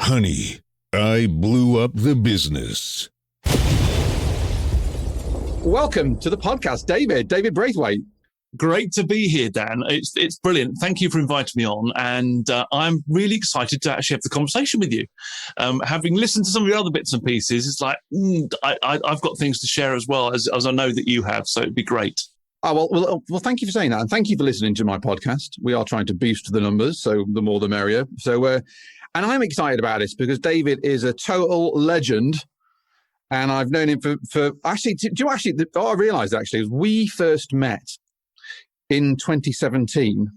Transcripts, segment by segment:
Honey, I blew up the business. Welcome to the podcast, David Braithwaite. Great to be here, Dan. It's brilliant. Thank you for inviting me on. And I'm really excited to actually have the conversation with you. Having listened to some of your other bits and pieces, it's like, I've got things to share as well, as I know that you have. So it'd be great. Oh, well, thank you for saying that. And thank you for listening to my podcast. We are trying to boost the numbers, so the more the merrier. So, and I'm excited about this because David is a total legend. And I've known him for actually, what I realized actually is we first met in 2017,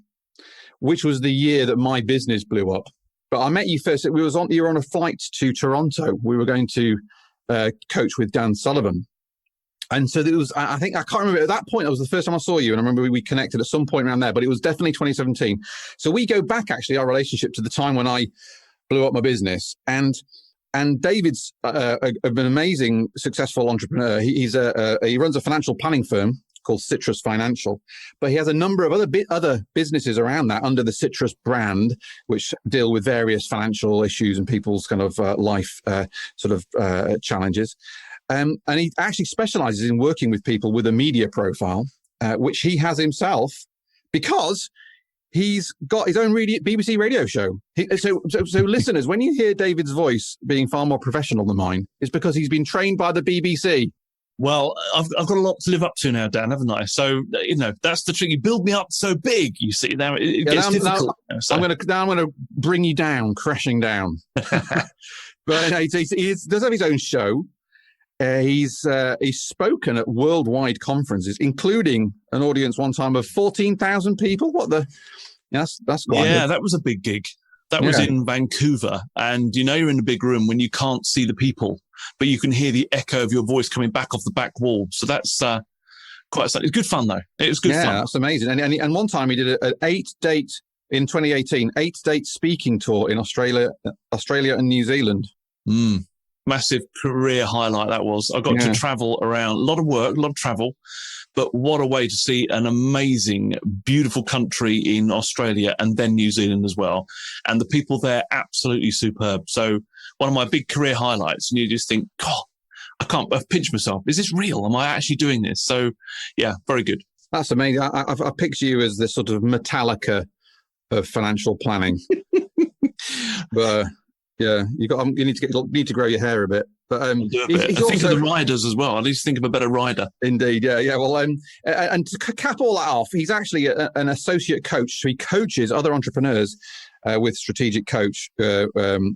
which was the year that my business blew up. But I met you first. You were on a flight to Toronto. We were going to coach with Dan Sullivan. And so there was, I can't remember, at that point, it was the first time I saw you. And I remember we connected at some point around there, but it was definitely 2017. So we go back, actually, our relationship to the time when I blew up my business. And David's an amazing, successful entrepreneur. He runs a financial planning firm called Citrus Financial, but he has a number of other businesses around that under the Citrus brand, which deal with various financial issues and people's kind of life challenges. And he actually specializes in working with people with a media profile, which he has himself because he's got his own BBC radio show. So listeners, when you hear David's voice being far more professional than mine, it's because he's been trained by the BBC. Well, I've got a lot to live up to now, Dan, haven't I? So, that's the trick. You build me up so big, you see. Now it gets difficult. I'm going to bring you down, crashing down. But he does have his own show. He's spoken at worldwide conferences, including an audience one time of 14,000 people. That's quite good. That was a big gig. That was in Vancouver. And you're in a big room when you can't see the people, but you can hear the echo of your voice coming back off the back wall. So that's quite something. It's good fun, though. It was good fun. Yeah, that's amazing. And one time he did an 8-date in 2018, 8-date speaking tour in Australia and New Zealand. Massive career highlight that was. I got to travel around, a lot of work, a lot of travel, but what a way to see an amazing, beautiful country in Australia and then New Zealand as well. And the people there, absolutely superb. So one of my big career highlights, and you just think, God, I've pinched myself. Is this real? Am I actually doing this? So yeah, very good. That's amazing. I picture you as the sort of Metallica of financial planning. But yeah, you need to grow your hair a bit. But I think of the riders as well. I need to think of a better rider. Indeed, yeah. Well, and to cap all that off, he's actually an associate coach. So he coaches other entrepreneurs with Strategic Coach,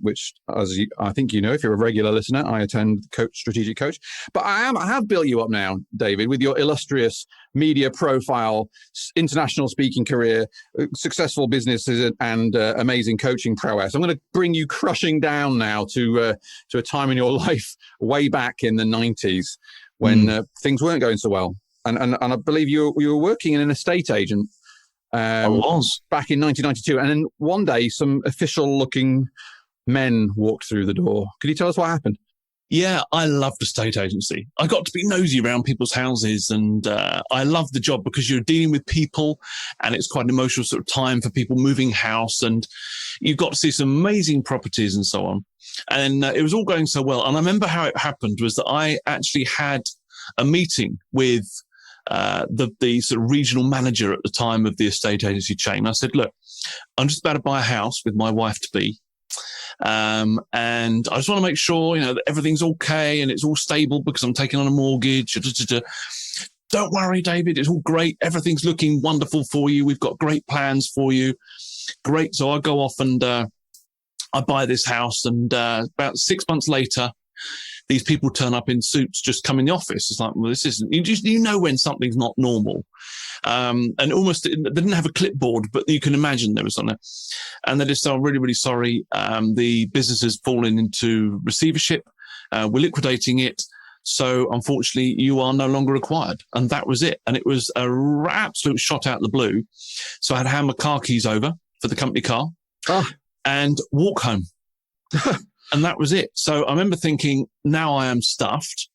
which, as I think if you're a regular listener, I attend Strategic Coach. But I have built you up now, David, with your illustrious media profile, international speaking career, successful businesses, and amazing coaching prowess. I'm going to bring you crushing down now to a time in your life way back in the 90s when things weren't going so well. And I believe you were working in an estate agent. I was back in 1992, and then one day some official-looking men walked through the door. Could you tell us what happened? Yeah, I loved estate agency. I got to be nosy around people's houses, and I loved the job because you're dealing with people, and it's quite an emotional sort of time for people moving house, and you've got to see some amazing properties and so on. And it was all going so well. And I remember how it happened was that I actually had a meeting with the sort of regional manager at the time of the estate agency chain. I said, look, I'm just about to buy a house with my wife-to-be. And I just want to make sure, that everything's okay and it's all stable because I'm taking on a mortgage. Don't worry, David. It's all great. Everything's looking wonderful for you. We've got great plans for you. Great. So I go off and I buy this house, and about 6 months later, these people turn up in suits, just come in the office. It's like, well, this isn't, when something's not normal. And almost, they didn't have a clipboard, but you can imagine there was something. And they just said, I'm really, really sorry. The business has fallen into receivership. We're liquidating it. So unfortunately, you are no longer required. And that was it. And it was an absolute shot out of the blue. So I had to hand my car keys over for the company car and walk home. And that was it. So I remember thinking, now I am stuffed.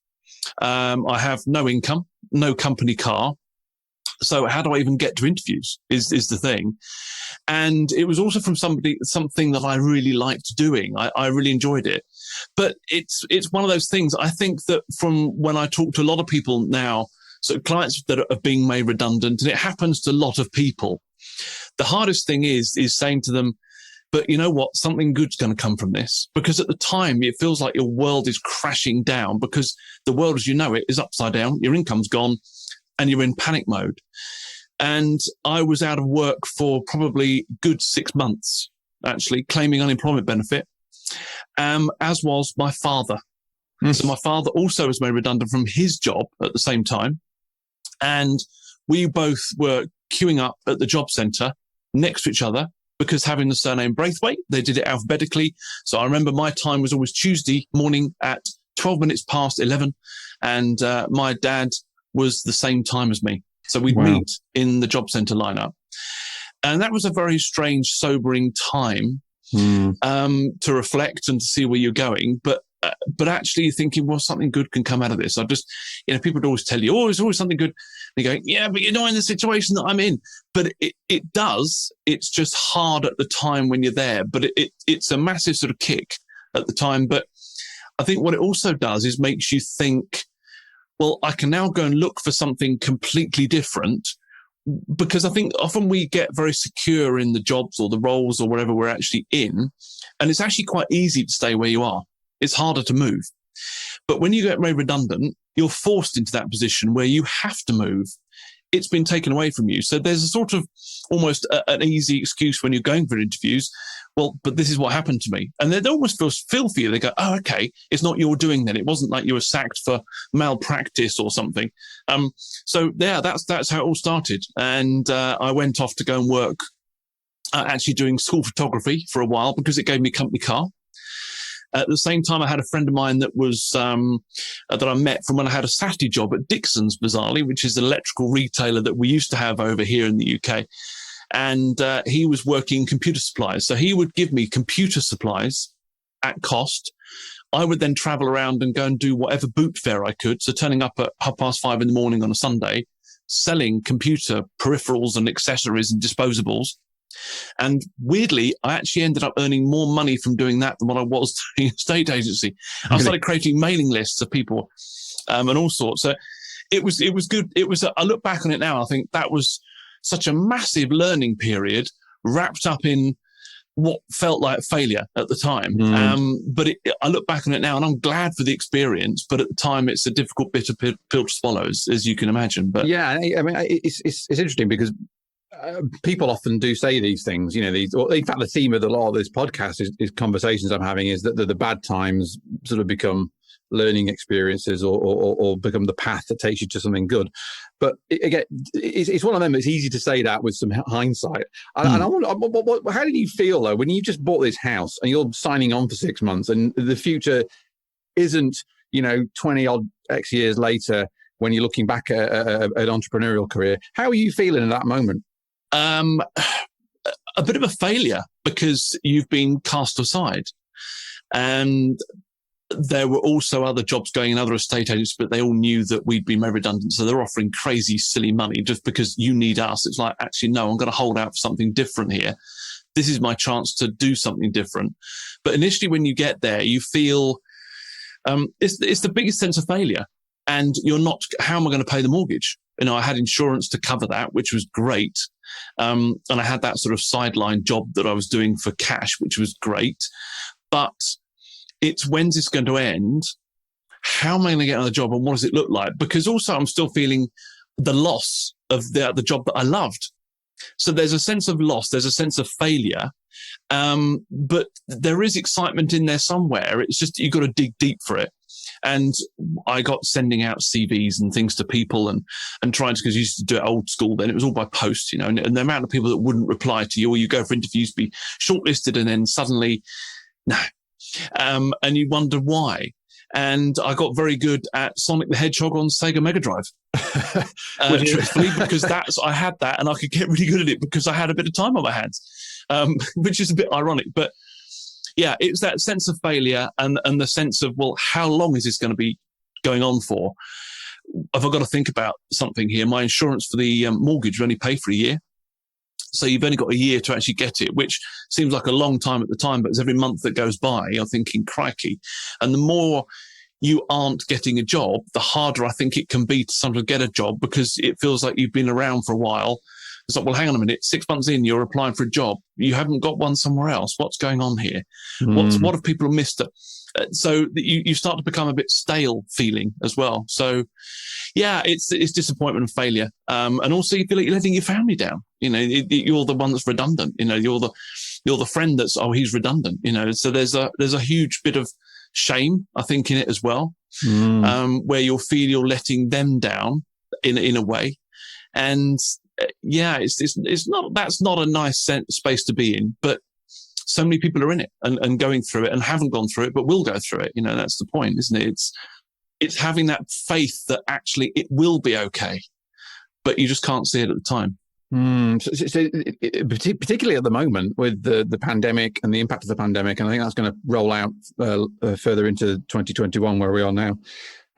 I have no income, no company car. So how do I even get to interviews is the thing. And it was also from something that I really liked doing. I really enjoyed it. But it's one of those things. I think that from when I talk to a lot of people now, so clients that are being made redundant, and it happens to a lot of people, the hardest thing is saying to them, but you know what, something good's going to come from this. Because at the time, it feels like your world is crashing down because the world as you know it is upside down, your income's gone, and you're in panic mode. And I was out of work for probably good 6 months, actually, claiming unemployment benefit, as was my father. So my father also was made redundant from his job at the same time. And we both were queuing up at the job centre next to each other because having the surname Braithwait, they did it alphabetically. So I remember my time was always Tuesday morning at 12 minutes past 11. And my dad was the same time as me. So we'd meet in the job centre lineup. And that was a very strange, sobering time to reflect and to see where you're going. But actually thinking, well, something good can come out of this. I just, people would always tell you, oh, there's always something good. And you go, yeah, but you're not in the situation that I'm in. But it does. It's just hard at the time when you're there. But it's a massive sort of kick at the time. But I think what it also does is makes you think, well, I can now go and look for something completely different, because I think often we get very secure in the jobs or the roles or whatever we're actually in. And it's actually quite easy to stay where you are. It's harder to move. But when you get made redundant, you're forced into that position where you have to move. It's been taken away from you. So there's a sort of almost an easy excuse when you're going for interviews. Well, but this is what happened to me. And they almost feel for you. They go, oh, okay, it's not your doing then. It wasn't like you were sacked for malpractice or something. So yeah, that's how it all started. And I went off to go and work actually doing school photography for a while because it gave me a company car. At the same time, I had a friend of mine that was that I met from when I had a Saturday job at Dixon's, bizarrely, which is an electrical retailer that we used to have over here in the UK. And he was working computer supplies. So he would give me computer supplies at cost. I would then travel around and go and do whatever boot fair I could. So turning up at 5:30 in the morning on a Sunday, selling computer peripherals and accessories and disposables. And weirdly, I actually ended up earning more money from doing that than what I was doing estate agency. I started creating mailing lists of people and all sorts. So it was good. I look back on it now, I think that was such a massive learning period wrapped up in what felt like failure at the time. But I look back on it now and I'm glad for the experience, but at the time it's a difficult bitter pill to swallow, as you can imagine. But yeah, I mean, it's interesting because people often do say these things, or in fact, the theme of a lot of this podcast is conversations I'm having is that the bad times sort of become learning experiences or become the path that takes you to something good. But again, it's one of them. It's easy to say that with some hindsight. And I wonder, how did you feel though when you just bought this house and you're signing on for 6 months and the future isn't 20 odd X years later when you're looking back at an entrepreneurial career? How are you feeling in that moment? A bit of a failure because you've been cast aside. And there were also other jobs going in other estate agents, but they all knew that we'd been made redundant. So they're offering crazy, silly money just because you need us. It's like, actually, no, I'm going to hold out for something different here. This is my chance to do something different. But initially, when you get there, you feel it's the biggest sense of failure. And you're not, how am I going to pay the mortgage? I had insurance to cover that, which was great. And I had that sort of sideline job that I was doing for cash, which was great. But it's when's this going to end? How am I going to get another job? And what does it look like? Because also I'm still feeling the loss of the job that I loved. So there's a sense of loss. There's a sense of failure. But there is excitement in there somewhere. It's just, you've got to dig deep for it. And I got sending out CVs and things to people and trying to, because you used to do it old school then, it was all by post, and the amount of people that wouldn't reply to you, or you go for interviews, be shortlisted, and then suddenly, no. And you wonder why. And I got very good at Sonic the Hedgehog on Sega Mega Drive. Truthfully, because I had that and I could get really good at it because I had a bit of time on my hands, which is a bit ironic. But yeah, it's that sense of failure and the sense of, well, how long is this going to be going on for? have I got to think about something here? My insurance for the mortgage will only pay for a year. So you've only got a year to actually get it, which seems like a long time at the time, but as every month that goes by, you're thinking, crikey. And the more you aren't getting a job, the harder I think it can be to sometimes get a job, because it feels like you've been around for a while. It's like, well, hang on a minute, 6 months in, you're applying for a job. You haven't got one somewhere else. What's going on here? What have people missed? So you start to become a bit stale feeling as well. So yeah, it's disappointment and failure. And also you feel like you're letting your family down. You know, you're the one that's redundant. You know, you're the friend that's, oh, he's redundant. You know, so there's a huge bit of shame, I think, in it as well, where you'll feel you're letting them down in a way. And yeah, it's not, that's not a nice space to be in, but so many people are in it and going through it and haven't gone through it, but will go through it. You know, that's the point, isn't it? It's having that faith that actually it will be okay, but you just can't see it at the time. Particularly at the moment with the pandemic and the impact of the pandemic, and I think that's going to roll out further into 2021, where we are now,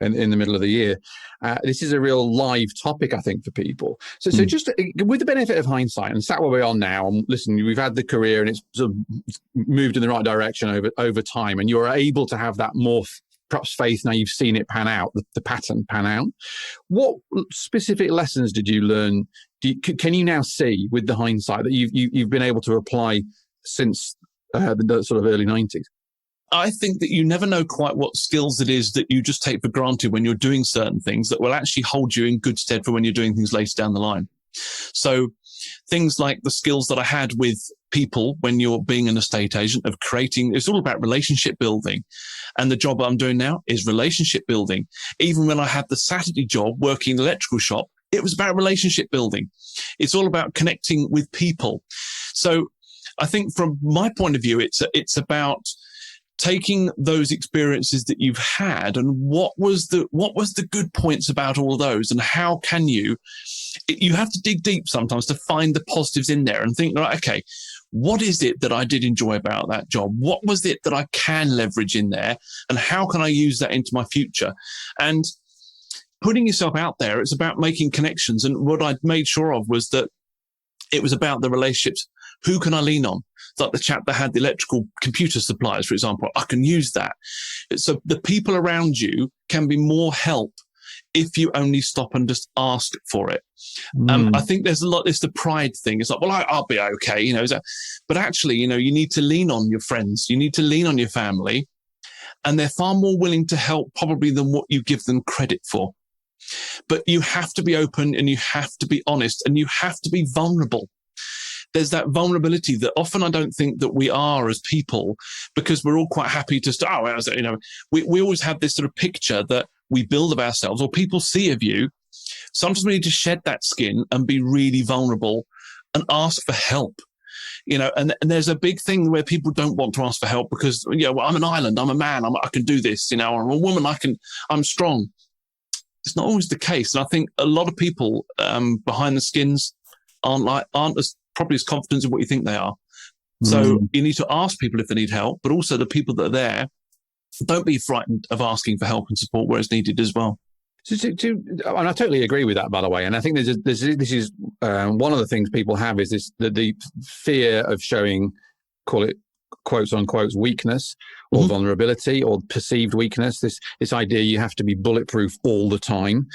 in the middle of the year. This is a real live topic, I think, for people. So just with the benefit of hindsight, and sat where we are now, and listen, we've had the career and it's sort of moved in the right direction over time, and you're able to have that more perhaps faith now you've seen it pan out, the pattern pan out. What specific lessons did you learn? Can you now see with the hindsight that you've been able to apply since the sort of early 90s? I think that you never know quite what skills it is that you just take for granted when you're doing certain things that will actually hold you in good stead for when you're doing things later down the line. So things like the skills that I had with people when you're being an estate agent of creating, it's all about relationship building. And the job I'm doing now is relationship building. Even when I had the Saturday job working in the electrical shop, it was about relationship building. It's all about connecting with people. So I think from my point of view, it's about taking those experiences that you've had and what was the good points about all of those, and how can you have to dig deep sometimes to find the positives in there and think, right, okay, what is it that I did enjoy about that job? What was it that I can leverage in there, and how can I use that into my future? And putting yourself out there, it's about making connections. And what I made sure of was that it was about the relationships. Who can I lean on? Like the chap that had the electrical computer suppliers, for example, I can use that. So the people around you can be more help if you only stop and just ask for it. I think there's a lot, it's the pride thing. It's like, well, I'll be okay, you know, but actually, you know, you need to lean on your friends. You need to lean on your family, and they're far more willing to help probably than what you give them credit for. But you have to be open, and you have to be honest, and you have to be vulnerable. There's that vulnerability that often I don't think that we are as people, because we're all quite happy to, you know, we always have this sort of picture that we build of ourselves or people see of you. Sometimes we need to shed that skin and be really vulnerable and ask for help. You know, and there's a big thing where people don't want to ask for help because, you know, well, I'm an island, I'm a man, I can do this, you know, I'm a woman, I'm strong. It's not always the case. And I think a lot of people behind the skins aren't as probably as confident in what you think they are. So you need to ask people if they need help, but also the people that are there, don't be frightened of asking for help and support where it's needed as well. And I totally agree with that, by the way. And I think this is one of the things people have is the fear of showing, call it quotes unquote, weakness or vulnerability or perceived weakness. This idea you have to be bulletproof all the time.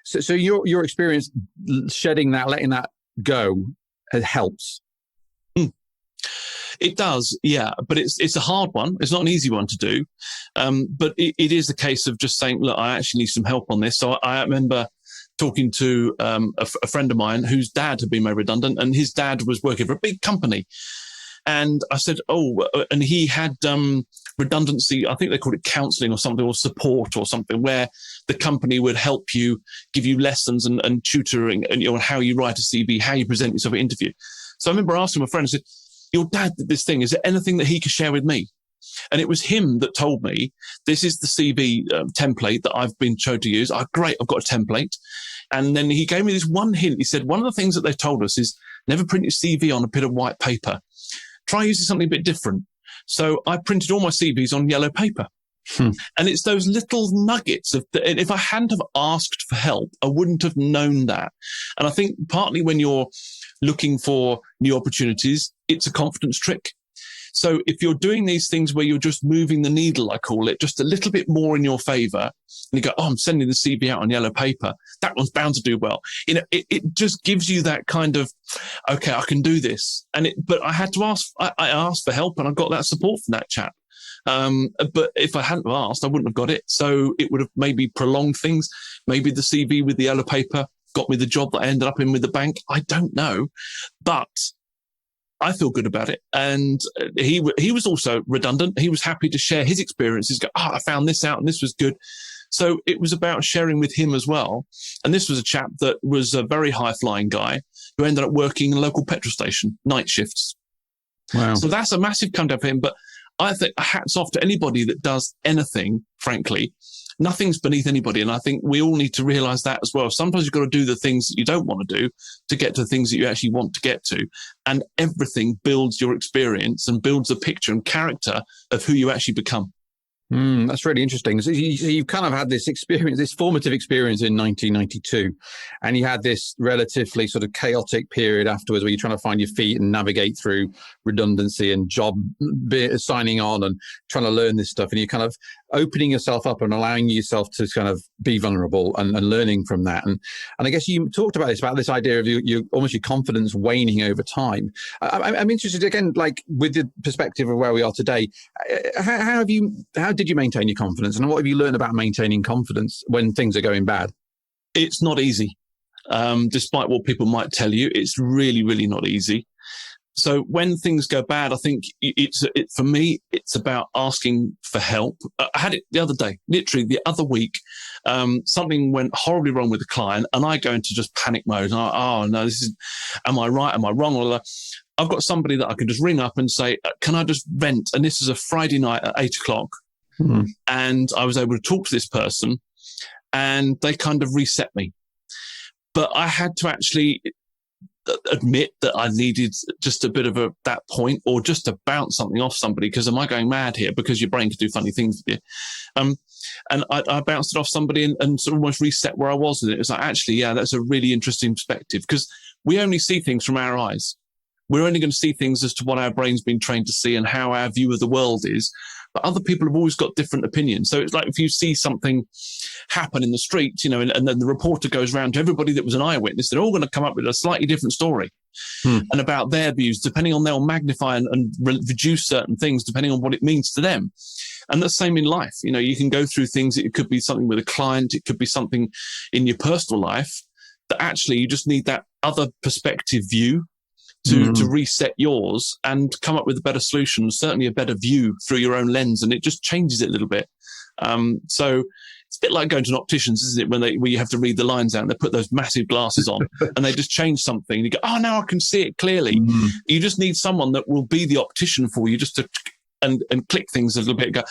So your experience shedding that, letting that go, helps. It does, yeah, but it's a hard one. It's not an easy one to do, but it is a case of just saying, look, I actually need some help on this. So I remember talking to a friend of mine whose dad had been made redundant, and his dad was working for a big company. And I said, and he had redundancy, I think they called it counselling or something, or support or something, where the company would help you, give you lessons and tutoring, and you know, how you write a CV, how you present yourself at interview. So I remember asking my friend, I said, your dad did this thing. Is there anything that he could share with me? And it was him that told me, this is the CV template that I've been shown to use. Great, I've got a template. And then he gave me this one hint. He said, one of the things that they told us is never print your CV on a bit of white paper. Try using something a bit different. So I printed all my CVs on yellow paper. And it's those little nuggets of, if I hadn't have asked for help, I wouldn't have known that. And I think partly when you're looking for new opportunities, it's a confidence trick. So if you're doing these things where you're just moving the needle, I call it, just a little bit more in your favor, and you go, oh, I'm sending the CV out on yellow paper, that one's bound to do well. You know, it just gives you that kind of, okay, I can do this. But I had to ask, I asked for help and I got that support from that chap. But if I hadn't asked, I wouldn't have got it. So it would have maybe prolonged things. Maybe the CV with the yellow paper got me the job that I ended up in with the bank. I don't know, but I feel good about it. And he was also redundant. He was happy to share his experiences. Go, oh, I found this out and this was good. So it was about sharing with him as well. And this was a chap that was a very high flying guy who ended up working in a local petrol station, night shifts. Wow. So that's a massive come down for him. But I think hats off to anybody that does anything, frankly. Nothing's beneath anybody. And I think we all need to realize that as well. Sometimes you've got to do the things that you don't want to do to get to the things that you actually want to get to. And everything builds your experience and builds the picture and character of who you actually become. That's really interesting. So you've kind of had this experience, this formative experience in 1992, and you had this relatively sort of chaotic period afterwards where you're trying to find your feet and navigate through redundancy and job signing on and trying to learn this stuff. And you're kind of opening yourself up and allowing yourself to kind of be vulnerable and learning from that. And I guess you talked about this idea of your almost your confidence waning over time. I'm interested again, like with the perspective of where we are today, how did you maintain your confidence, and what have you learned about maintaining confidence when things are going bad? It's not easy. Despite what people might tell you, it's really, really not easy. So when things go bad, I think for me, it's about asking for help. I had it the other day, literally the other week. Something went horribly wrong with the client, and I go into just panic mode. And oh no, am I right? Am I wrong? I've got somebody that I can just ring up and say, can I just vent? And this is a Friday night at 8:00. Mm-hmm. And I was able to talk to this person, and they kind of reset me. But I had to actually admit that I needed just a bit of that point, or just to bounce something off somebody, because am I going mad here? Because your brain can do funny things with you. And I bounced it off somebody and sort of almost reset where I was with it. It was like, actually, yeah, that's a really interesting perspective, because we only see things from our eyes. We're only going to see things as to what our brain's been trained to see and how our view of the world is. But other people have always got different opinions. So it's like if you see something happen in the street, you know, and then the reporter goes around to everybody that was an eyewitness, they're all going to come up with a slightly different story and about their views, depending on they'll magnify and reduce certain things, depending on what it means to them. And the same in life. You know, you can go through things. It could be something with a client. It could be something in your personal life that actually you just need that other perspective view to reset yours and come up with a better solution, certainly a better view through your own lens. And it just changes it a little bit. So it's a bit like going to an optician's, isn't it? Where you have to read the lines out and they put those massive glasses on and they just change something. And you go, oh, now I can see it clearly. You just need someone that will be the optician for you, just to and click things a little bit and go,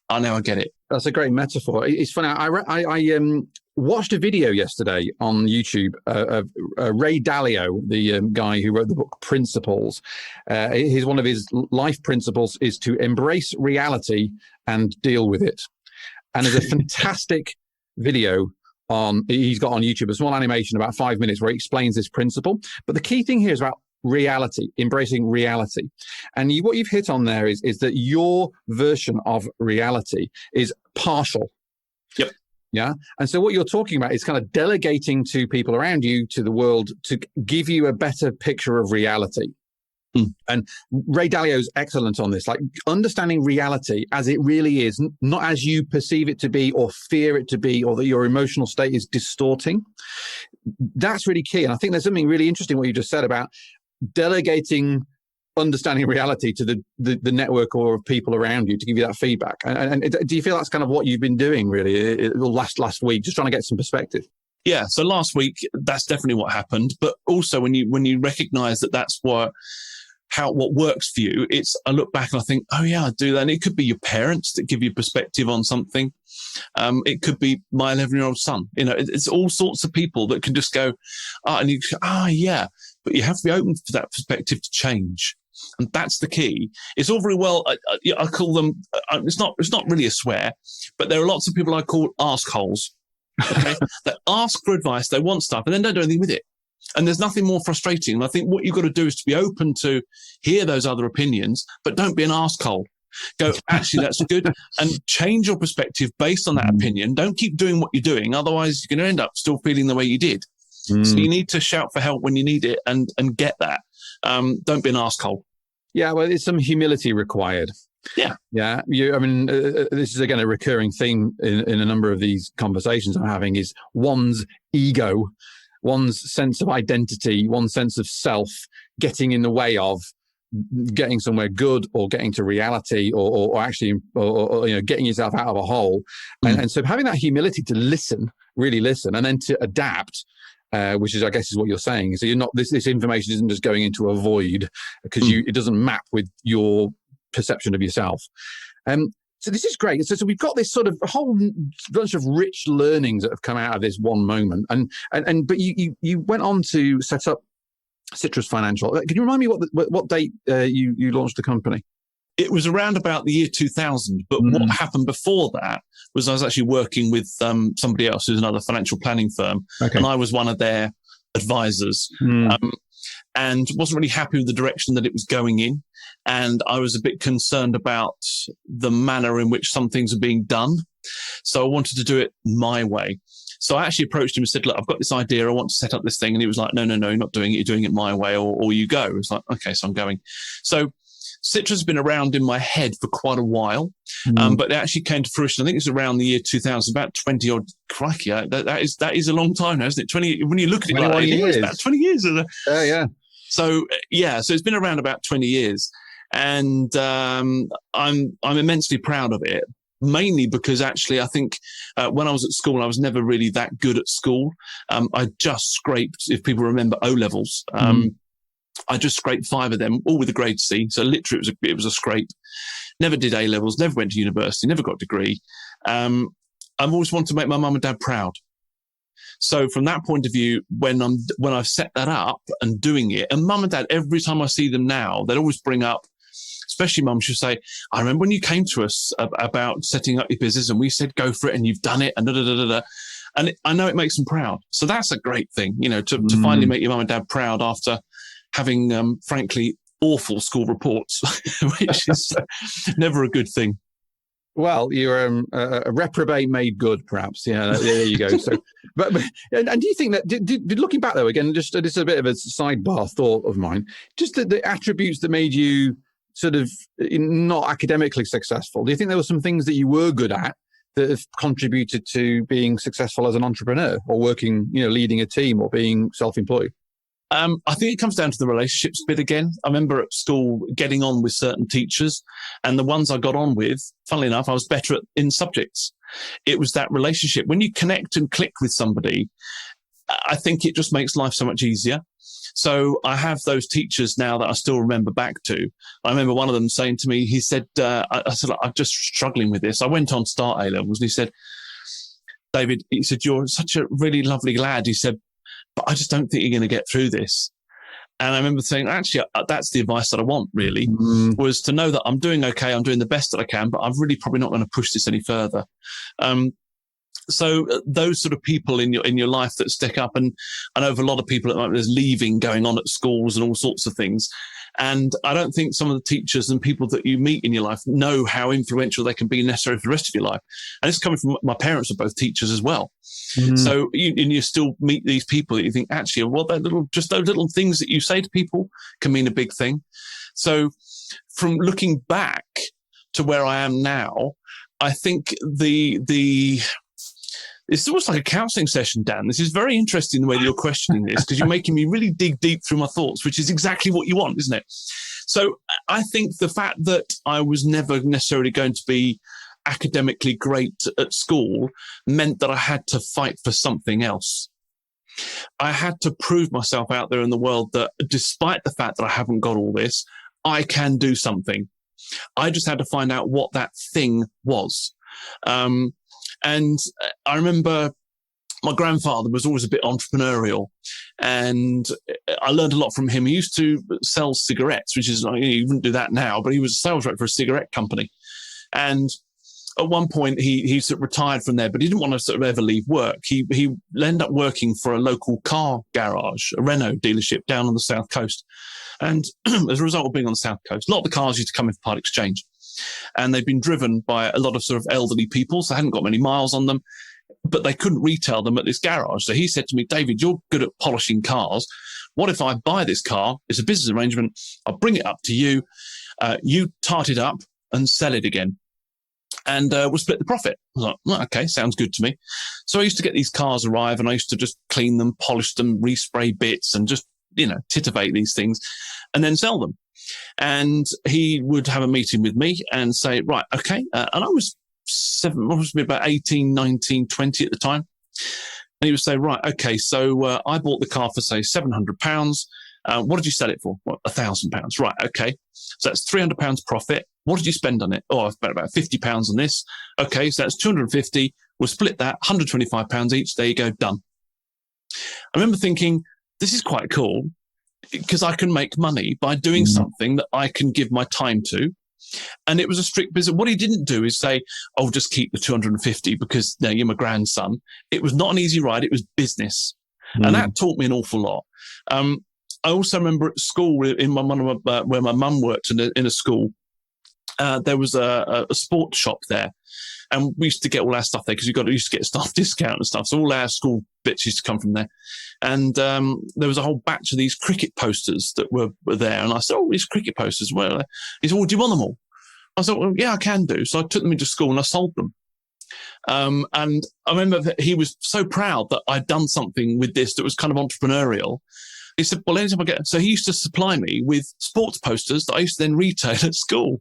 oh, now I get it. That's a great metaphor. It's funny. I watched a video yesterday on YouTube of Ray Dalio, the guy who wrote the book Principles. One of his life principles is to embrace reality and deal with it. And there's a fantastic video he's got on YouTube, a small animation, about 5 minutes, where he explains this principle. But the key thing here is about reality, embracing reality. And what you've hit on there is that your version of reality is partial. Yep. Yeah. And so what you're talking about is kind of delegating to people around you, to the world, to give you a better picture of reality. And Ray Dalio's excellent on this, like understanding reality as it really is, not as you perceive it to be or fear it to be, or that your emotional state is distorting. That's really key. And I think there's something really interesting what you just said about delegating understanding reality to the network or of people around you to give you that feedback. And do you feel that's kind of what you've been doing really last week, just trying to get some perspective? Yeah. So last week, that's definitely what happened. But also when you recognize that that's what works for you, I look back and I think, oh yeah, I do that. And it could be your parents that give you perspective on something. It could be my 11-year-old son. You know, it's all sorts of people that can just go, and you go, yeah, but you have to be open for that perspective to change. And that's the key. It's all very well. I call them. It's not really a swear, but there are lots of people I call askholes. Okay, that ask for advice, they want stuff, and then don't do anything with it. And there's nothing more frustrating. And I think what you've got to do is to be open to hear those other opinions, but don't be an asshole. Go, actually, that's good. And change your perspective based on that opinion. Don't keep doing what you're doing. Otherwise, you're going to end up still feeling the way you did. So you need to shout for help when you need it and get that. Don't be an asshole. Yeah, well, there's some humility required. Yeah. Yeah. This is, again, a recurring theme in a number of these conversations I'm having is one's ego, one's sense of identity, one's sense of self getting in the way of getting somewhere good or getting to reality or actually getting yourself out of a hole. And so having that humility to listen, really listen, and then to adapt, which is, I guess, is what you're saying. So you're not, this information isn't just going into a void because it doesn't map with your perception of yourself. So this is great. So we've got this sort of whole bunch of rich learnings that have come out of this one moment. But you went on to set up Citrus Financial. Can you remind me what date you launched the company? It was around about the year 2000. But what happened before that was I was actually working with somebody else who's another financial planning firm. Okay. And I was one of their advisors. And wasn't really happy with the direction that it was going in. And I was a bit concerned about the manner in which some things are being done. So I wanted to do it my way. So I actually approached him and said, look, I've got this idea. I want to set up this thing. And he was like, no, you're not doing it. You're doing it my way or you go. It's like, okay, so I'm going. So Citrus has been around in my head for quite a while, but it actually came to fruition. I think it's around the year 2000, about 20 odd. Crikey, that is a long time now, isn't it? 20. When you look at it, like, it's about 20 years. Yeah. So it's been around about 20 years, and I'm immensely proud of it. Mainly because actually, I think when I was at school, I was never really that good at school. I just scraped, if people remember, O levels. I just scraped 5 of them, all with a grade C. So literally, it was a scrape. Never did A levels. Never went to university. Never got a degree. I've always wanted to make my mum and dad proud. So from that point of view, when I've set that up and doing it, and mum and dad, every time I see them now, they'll always bring up, especially mum, she'll say, I remember when you came to us about setting up your business and we said, go for it, and you've done it, and da-da-da-da-da. And I know it makes them proud. So that's a great thing, to finally make your mum and dad proud after having, frankly, awful school reports, which is never a good thing. Well, you're a reprobate made good, perhaps. Yeah, there you go. So, but and do you think that, looking back though, again, just this is a bit of a sidebar thought of mine, just the attributes that made you sort of not academically successful. Do you think there were some things that you were good at that have contributed to being successful as an entrepreneur or working, leading a team or being self-employed? I think it comes down to the relationships bit again. I remember at school getting on with certain teachers, and the ones I got on with, funnily enough, I was better in subjects. It was that relationship. When you connect and click with somebody, I think it just makes life so much easier. So I have those teachers now that I still remember back to. I remember one of them saying to me, he said, I said, I'm just struggling with this. I went on to start A levels, and he said, David, he said, you're such a really lovely lad. He said, but I just don't think you're going to get through this. And I remember saying, actually, that's the advice that I want, really, was to know that I'm doing okay, I'm doing the best that I can, but I'm really probably not going to push this any further. So those sort of people in your life that stick up, and I know of a lot of people at the moment, there's leaving going on at schools and all sorts of things. And I don't think some of the teachers and people that you meet in your life know how influential they can be necessarily for the rest of your life. And it's coming from my parents are both teachers as well. So you still meet these people that you think, actually, well, those little things that you say to people can mean a big thing. So from looking back to where I am now, I think it's almost like a counselling session, Dan. This is very interesting the way that you're questioning this, because you're making me really dig deep through my thoughts, which is exactly what you want, isn't it? So I think the fact that I was never necessarily going to be academically great at school meant that I had to fight for something else. I had to prove myself out there in the world that despite the fact that I haven't got all this, I can do something. I just had to find out what that thing was. And I remember my grandfather was always a bit entrepreneurial, and I learned a lot from him. He used to sell cigarettes, which is, you wouldn't do that now, but he was a sales rep for a cigarette company. And at one point, he sort of retired from there, but he didn't want to sort of ever leave work. He ended up working for a local car garage, a Renault dealership down on the south coast. And as a result of being on the south coast, a lot of the cars used to come in for part exchange. And they'd been driven by a lot of sort of elderly people, so they hadn't got many miles on them, but they couldn't retail them at this garage. So he said to me, David, you're good at polishing cars. What if I buy this car? It's a business arrangement. I'll bring it up to you. You tart it up and sell it again. And we'll split the profit. I was like, well, okay, sounds good to me. So I used to get these cars arrive and I used to just clean them, polish them, respray bits and just, titivate these things and then sell them. And he would have a meeting with me and say, right, okay. And I was about 18, 19, 20 at the time. And he would say, right, okay, so I bought the car for, say, £700. What did you sell it for? Well, £1,000. Right, okay. So that's £300 profit. What did you spend on it? Oh, I spent about £50 on this. Okay, so that's £250. We'll split that, £125 each. There you go, done. I remember thinking, this is quite cool because I can make money by doing something that I can give my time to. And it was a strict business. What he didn't do is say, oh, just keep the 250 because you're my grandson. It was not an easy ride. It was business. And that taught me an awful lot. I also remember at school, where my mum worked in a school, there was a sports shop there. And we used to get all our stuff there because used to get staff discount and stuff. So all our school bits used to come from there. And there was a whole batch of these cricket posters that were there. And I said, oh, these cricket posters. Well, he said, well, do you want them all? I said, well, yeah, I can do. So I took them into school and I sold them. And I remember that he was so proud that I'd done something with this that was kind of entrepreneurial. He said, well, anytime I get... So he used to supply me with sports posters that I used to then retail at school.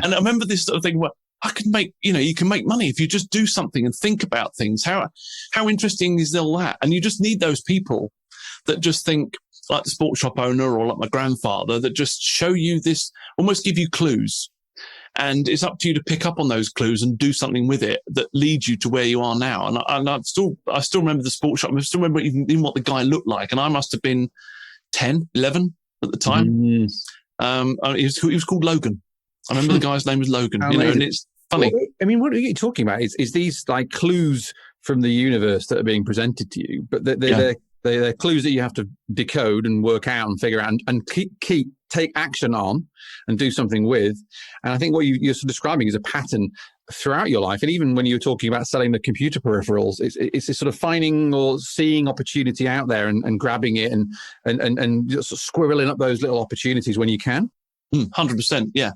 And I remember this sort of thing, well, I can make, you can make money if you just do something and think about things. How interesting is all that? And you just need those people that just think like the sports shop owner or like my grandfather that just show you this, almost give you clues. And it's up to you to pick up on those clues and do something with it that leads you to where you are now. And I still remember the sports shop. I still remember even what the guy looked like. And I must have been 10, 11 at the time. He was called Logan. I remember the guy's name was Logan, and it's funny. Well, I mean, what are you talking about? Is these like clues from the universe that are being presented to you, but they're clues that you have to decode and work out and figure out and take action on and do something with. And I think what you're sort of describing is a pattern throughout your life. And even when you were talking about selling the computer peripherals, it's this sort of finding or seeing opportunity out there and grabbing it and just sort of squirreling up those little opportunities when you can. 100%, yeah.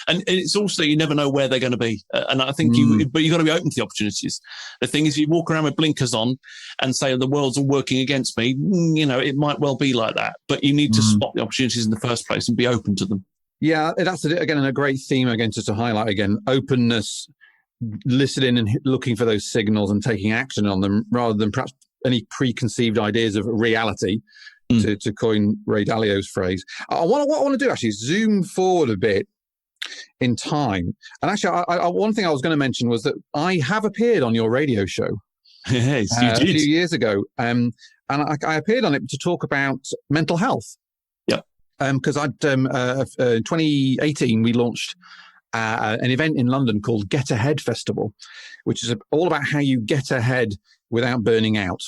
And it's also, you never know where they're going to be. And I think but you've got to be open to the opportunities. The thing is, you walk around with blinkers on and say the world's all working against me, it might well be like that. But you need to spot the opportunities in the first place and be open to them. Yeah, that's, again, a great theme, again, just to highlight again, openness, listening and looking for those signals and taking action on them rather than perhaps any preconceived ideas of reality. To coin Ray Dalio's phrase. What I want to do actually is zoom forward a bit in time. And actually, one thing I was going to mention was that I have appeared on your radio show yes, you did. A few years ago. And I appeared on it to talk about mental health. Yeah. Because in 2018, we launched an event in London called Get Ahead Festival, which is all about how you get ahead without burning out.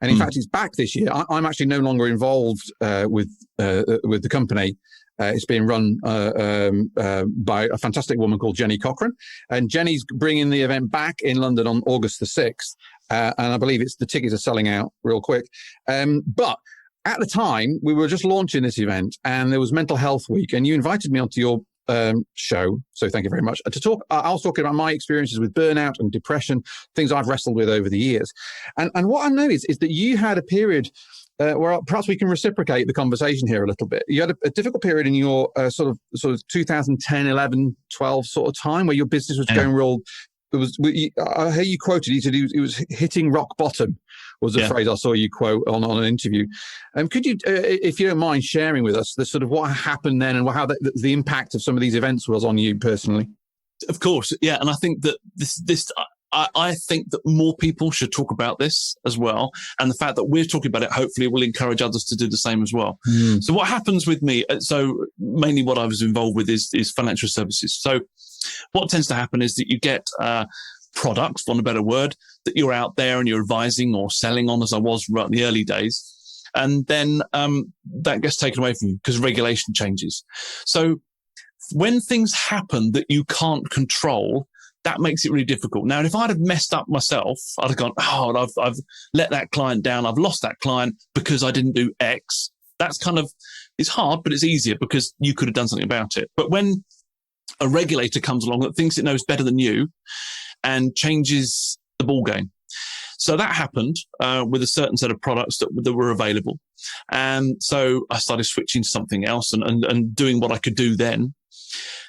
And in fact, it's back this year. I'm actually no longer involved with the company. It's being run by a fantastic woman called Jenny Cochran. And Jenny's bringing the event back in London on August the 6th. And I believe the tickets are selling out real quick. But at the time, we were just launching this event and there was Mental Health Week. And you invited me onto your show. So thank you very much. To talk, I was talking about my experiences with burnout and depression, things I've wrestled with over the years. And what I noticed is that you had a period where perhaps we can reciprocate the conversation here a little bit. You had a difficult period in your sort of 2010, 11, 12 sort of time where your business was going real. I hear you quoted, he said it was hitting rock bottom was the phrase I saw you quote on an interview. Could you, if you don't mind sharing with us the sort of what happened then and how the impact of some of these events was on you personally? Of course, yeah. And I think that this I think that more people should talk about this as well. And the fact that we're talking about it, hopefully will encourage others to do the same as well. So what happens with me? So mainly what I was involved with is financial services. So what tends to happen is that you get products, for want of a better word, that you're out there and you're advising or selling on, as I was right in the early days. And then that gets taken away from you because regulation changes. So when things happen that you can't control, that makes it really difficult. Now, if I'd have messed up myself, I'd have gone, oh, I've let that client down. I've lost that client because I didn't do X. That's kind of, it's hard, but it's easier because you could have done something about it. But when a regulator comes along that thinks it knows better than you and changes the ball game. So that happened with a certain set of products that were available. And so I started switching to something else and doing what I could do then.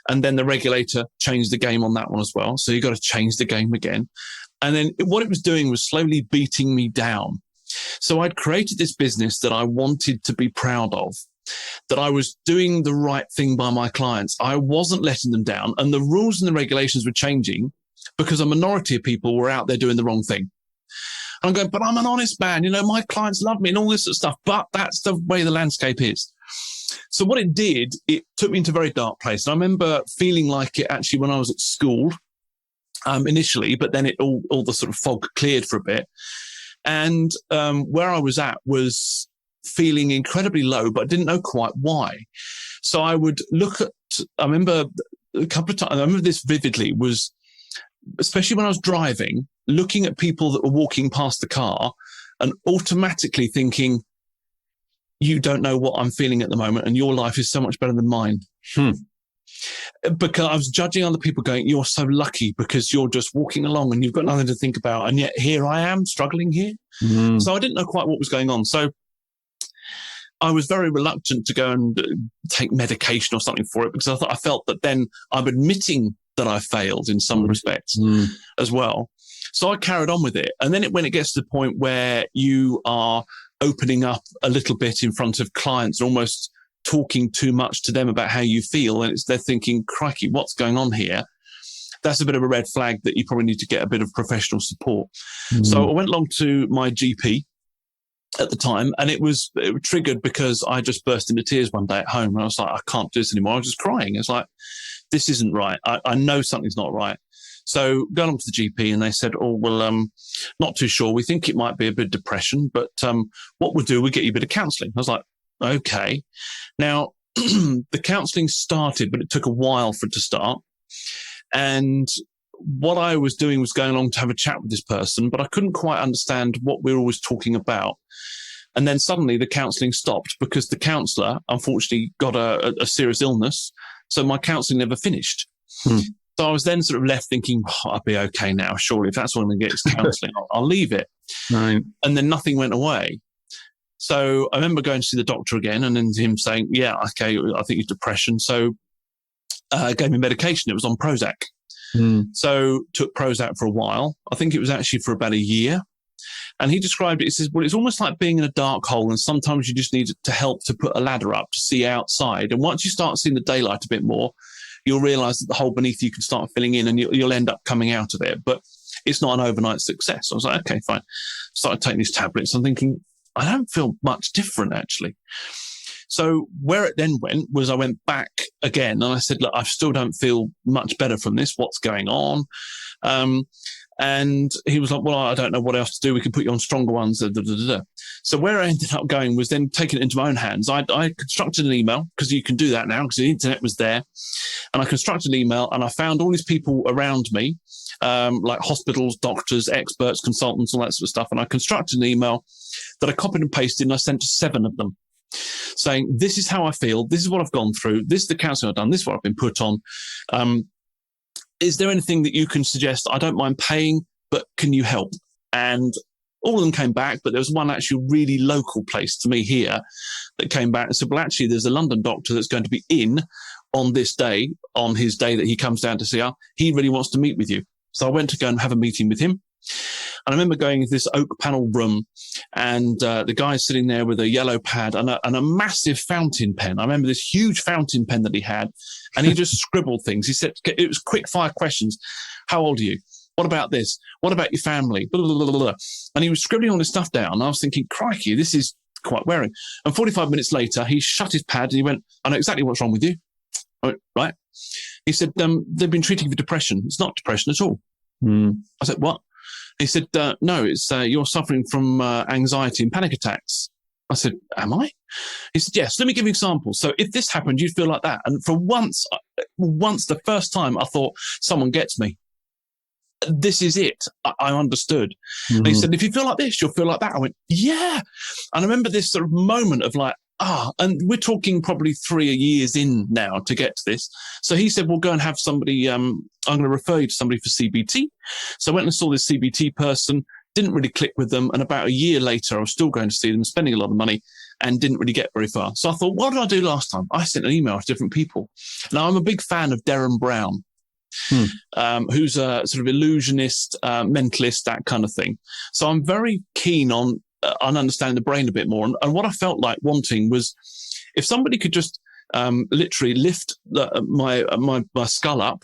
And then the regulator changed the game on that one as well. So you got to change the game again. And then what it was doing was slowly beating me down. So I'd created this business that I wanted to be proud of, that I was doing the right thing by my clients. I wasn't letting them down. And the rules and the regulations were changing because a minority of people were out there doing the wrong thing. And I'm going, but I'm an honest man. You know, my clients love me and all this sort of stuff. But that's the way the landscape is. So what it did, it took me into a very dark place. And I remember feeling like it actually when I was at school initially, but then all the sort of fog cleared for a bit. And where I was at was feeling incredibly low, but I didn't know quite why. So I would look at, I remember a couple of times, I remember this vividly, was especially when I was driving, looking at people that were walking past the car and automatically thinking, you don't know what I'm feeling at the moment and your life is so much better than mine. Because I was judging other people going, you're so lucky because you're just walking along and you've got nothing to think about. And yet here I am struggling here. So I didn't know quite what was going on. So I was very reluctant to go and take medication or something for it because I felt that then I'm admitting that I failed in some respects as well. So I carried on with it. And then when it gets to the point where you are opening up a little bit in front of clients, almost talking too much to them about how you feel, and they're thinking, crikey, what's going on here? That's a bit of a red flag that you probably need to get a bit of professional support. So I went along to my GP at the time, and it was triggered because I just burst into tears one day at home. And I was like, I can't do this anymore. I was just crying. It's like, this isn't right. I know something's not right. So going on to the GP and they said, oh, well, not too sure. We think it might be a bit of depression, but what we'll do, we'll get you a bit of counselling. I was like, okay. Now, the counselling started, but it took a while for it to start. And what I was doing was going along to have a chat with this person, but I couldn't quite understand what we were always talking about. And then suddenly the counselling stopped because the counsellor, unfortunately, got a serious illness. So my counselling never finished. So I was then sort of left thinking, oh, I'll be okay now. Surely if that's all I'm going to get is counselling, I'll leave it. Right. And then nothing went away. So I remember going to see the doctor again and then him saying, yeah, okay, I think it's depression. So gave me medication. It was on Prozac. So took Prozac for a while. I think it was actually for about a year. And he described it, he says, well, it's almost like being in a dark hole. And sometimes you just need to help to put a ladder up to see outside. And once you start seeing the daylight a bit more, you'll realize that the hole beneath you can start filling in and you'll end up coming out of it. But it's not an overnight success. I was like, okay, fine. Started taking these tablets. I'm thinking, I don't feel much different, actually. So where it then went was I went back again and I said, look, I still don't feel much better from this. What's going on? And he was like, well, I don't know what else to do. We can put you on stronger ones. So where I ended up going was then taking it into my own hands. I constructed an email because you can do that now because the internet was there. And I constructed an email and I found all these people around me, like hospitals, doctors, experts, consultants, all that sort of stuff. And I constructed an email that I copied and pasted and I sent to 7 of them saying, this is how I feel. This is what I've gone through. This is the counselling I've done. This is what I've been put on. Is there anything that you can suggest? I don't mind paying, but can you help? And all of them came back, but there was one actually really local place to me here that came back and said, well, actually, there's a London doctor that's going to be in on this day, on his day that he comes down to see us. He really wants to meet with you. So I went to go and have a meeting with him. And I remember going into this oak panel room and the guy's sitting there with a yellow pad and a massive fountain pen. I remember this huge fountain pen that he had and he just scribbled things. He said, it was quick fire questions. How old are you? What about this? What about your family? Blah, blah, blah, blah. And he was scribbling all this stuff down. And I was thinking, crikey, this is quite wearing. And 45 minutes later, he shut his pad and he went, I know exactly what's wrong with you. I went, right. He said, they've been treating you for depression. It's not depression at all. I said, what? He said, no, it's you're suffering from anxiety and panic attacks. I said, am I? He said, yes, let me give you examples. So if this happened, you'd feel like that. And for once, the first time, I thought, someone gets me. This is it. I understood. And he said, if you feel like this, you'll feel like that. I went, yeah. And I remember this sort of moment of like, and we're talking probably 3 years in now to get to this. So he said, well, go and have somebody, I'm going to refer you to somebody for CBT. So I went and saw this CBT person, didn't really click with them. And about a year later, I was still going to see them, spending a lot of money and didn't really get very far. So I thought, what did I do last time? I sent an email to different people. Now, I'm a big fan of Darren Brown. Who's a sort of illusionist, mentalist, that kind of thing. So I'm very keen on understanding the brain a bit more. And what I felt like wanting was if somebody could just literally lift my skull up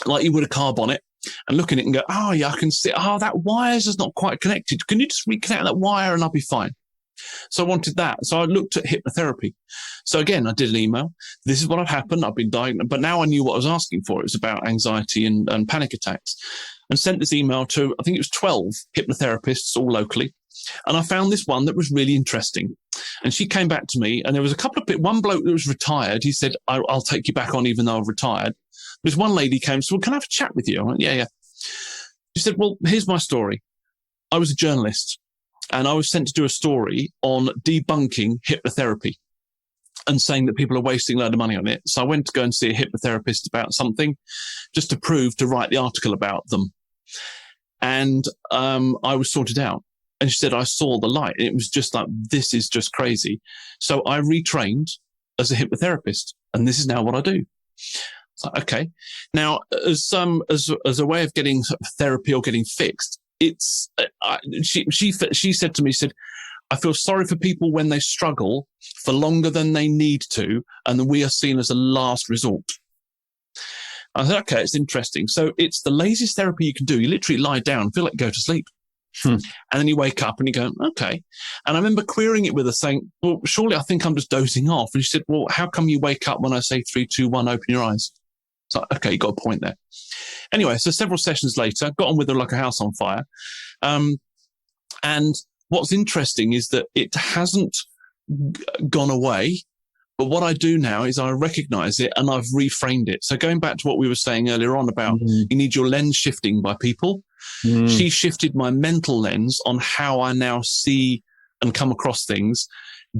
like you would a car bonnet and look at it and go, oh, yeah, I can see, that wire's just not quite connected. Can you just reconnect that wire and I'll be fine? So I wanted that. So I looked at hypnotherapy. So again, I did an email. This is what had happened. I've been diagnosed, but now I knew what I was asking for. It was about anxiety and panic attacks, and sent this email to, I think it was 12 hypnotherapists all locally. And I found this one that was really interesting. And she came back to me and there was a couple of one bloke that was retired. He said, I'll take you back on even though I've retired. This one lady came and said, well, can I have a chat with you? I went, yeah. She said, well, here's my story. I was a journalist. And I was sent to do a story on debunking hypnotherapy and saying that people are wasting a load of money on it. So I went to go and see a hypnotherapist about something just to write the article about them. And I was sorted out. And she said, I saw the light. And it was just like, this is just crazy. So I retrained as a hypnotherapist. And this is now what I do. So, okay. Now, as a way of getting therapy or getting fixed, she said to me, I feel sorry for people when they struggle for longer than they need to, and we are seen as a last resort. I said, okay, it's interesting. So it's the laziest therapy you can do. You literally lie down, feel like you go to sleep. And then you wake up and you go, okay. And I remember querying it with her saying, well, surely I think I'm just dozing off. And she said, well, how come you wake up when I say 3, 2, 1, open your eyes? So, okay, you got a point there. Anyway, so several sessions later, got on with her like a house on fire. And what's interesting is that it hasn't gone away. But what I do now is I recognize it and I've reframed it. So going back to what we were saying earlier on about you need your lens shifting by people, she shifted my mental lens on how I now see and come across things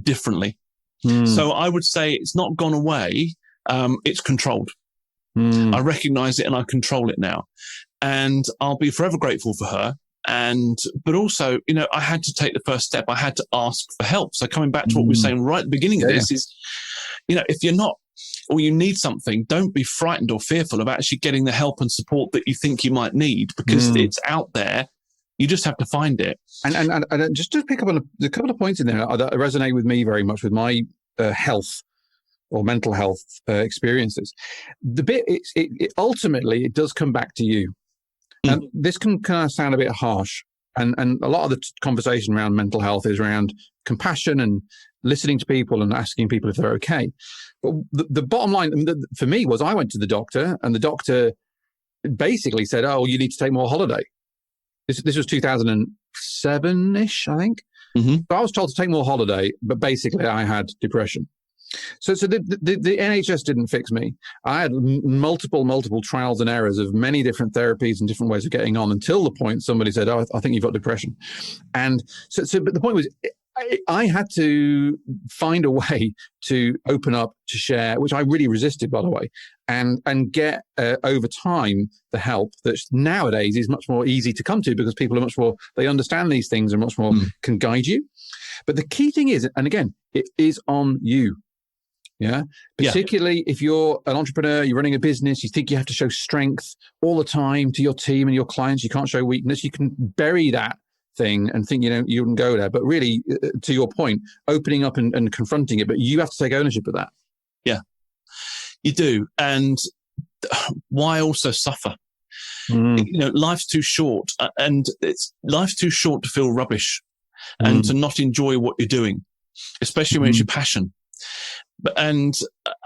differently. So I would say it's not gone away. It's controlled. I recognize it and I control it now. And I'll be forever grateful for her. But also, I had to take the first step. I had to ask for help. So coming back to what we were saying right at the beginning of this is, if you're not, or you need something, don't be frightened or fearful of actually getting the help and support that you think you might need, because it's out there. You just have to find it. And just to pick up on a couple of points in there that resonate with me very much with my health or mental health experiences. The bit, it ultimately, it does come back to you. And this can kind of sound a bit harsh. And a lot of the conversation around mental health is around compassion and listening to people and asking people if they're okay. But the bottom line for me was I went to the doctor and the doctor basically said, oh, you need to take more holiday. This was 2007-ish, I think. So I was told to take more holiday, but basically I had depression. So the NHS didn't fix me. I had multiple trials and errors of many different therapies and different ways of getting on until the point somebody said, oh, I think you've got depression. And but the point was, I had to find a way to open up, to share, which I really resisted, by the way, and get over time the help that nowadays is much more easy to come to because people are much more, they understand these things and much more can guide you. But the key thing is, and again, it is on you. Yeah. Particularly if you're an entrepreneur, you're running a business, you think you have to show strength all the time to your team and your clients. You can't show weakness. You can bury that thing and think, you wouldn't go there. But really, to your point, opening up and confronting it, but you have to take ownership of that. Yeah, you do. And why also suffer? Life's too short, and life's too short to feel rubbish and to not enjoy what you're doing, especially when it's your passion. And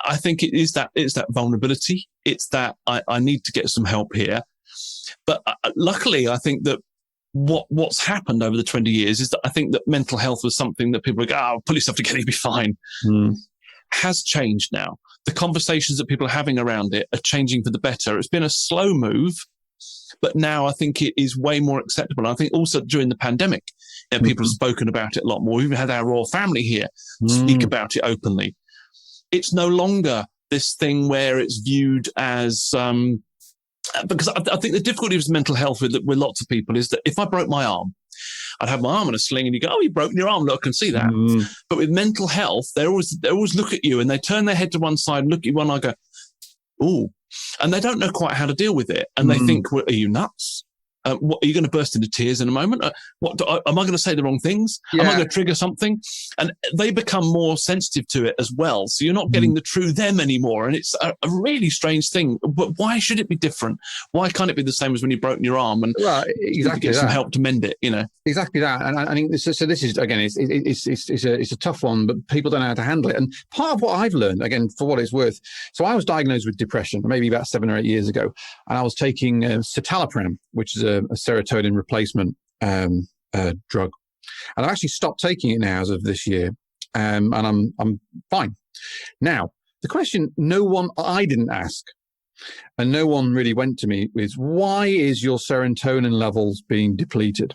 I think it's that vulnerability. It's that I need to get some help here. But luckily, I think that what's happened over the 20 years is that I think that mental health was something that people go, pull yourself together, you'll be fine. Has changed now. The conversations that people are having around it are changing for the better. It's been a slow move, but now I think it is way more acceptable. And I think also during the pandemic, people have spoken about it a lot more. We've even had our royal family here speak about it openly. It's no longer this thing where it's viewed as, because I think the difficulty with mental health with lots of people is that if I broke my arm, I'd have my arm in a sling and you go, oh, you've broken your arm. Look, I can see that. But with mental health, they always look at you and they turn their head to one side, look at you, and I go, ooh. And they don't know quite how to deal with it. And they think, well, are you nuts? What, are you going to burst into tears in a moment? Am I going to say the wrong things? Am I going to trigger something? And they become more sensitive to it as well. So you're not getting the true them anymore. And it's a really strange thing. But why should it be different? Why can't it be the same as when you broke your arm and you get some help to mend it? Exactly that. And I think so. This is again, it's a tough one, but people don't know how to handle it. And part of what I've learned, again, for what it's worth, so I was diagnosed with depression maybe about 7 or 8 years ago, and I was taking citalopram, which is a serotonin replacement drug, and I've actually stopped taking it now as of this year, and I'm fine. Now, the question I didn't ask, and no one really went to me, is why is your serotonin levels being depleted?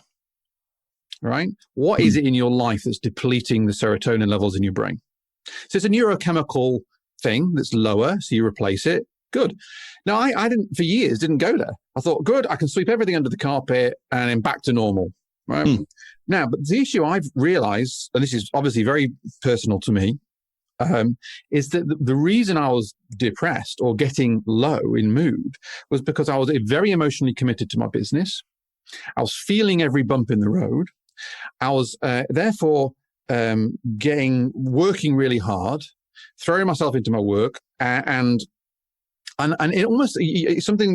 Right? What is it in your life that's depleting the serotonin levels in your brain? So it's a neurochemical thing that's lower, so you replace it. Good. Now, I didn't, for years, didn't go there. I thought, good, I can sweep everything under the carpet and then back to normal. Right? Now, but the issue I've realized, and this is obviously very personal to me, is that the reason I was depressed or getting low in mood was because I was very emotionally committed to my business. I was feeling every bump in the road. I was therefore working really hard, throwing myself into my work, and it almost, it's something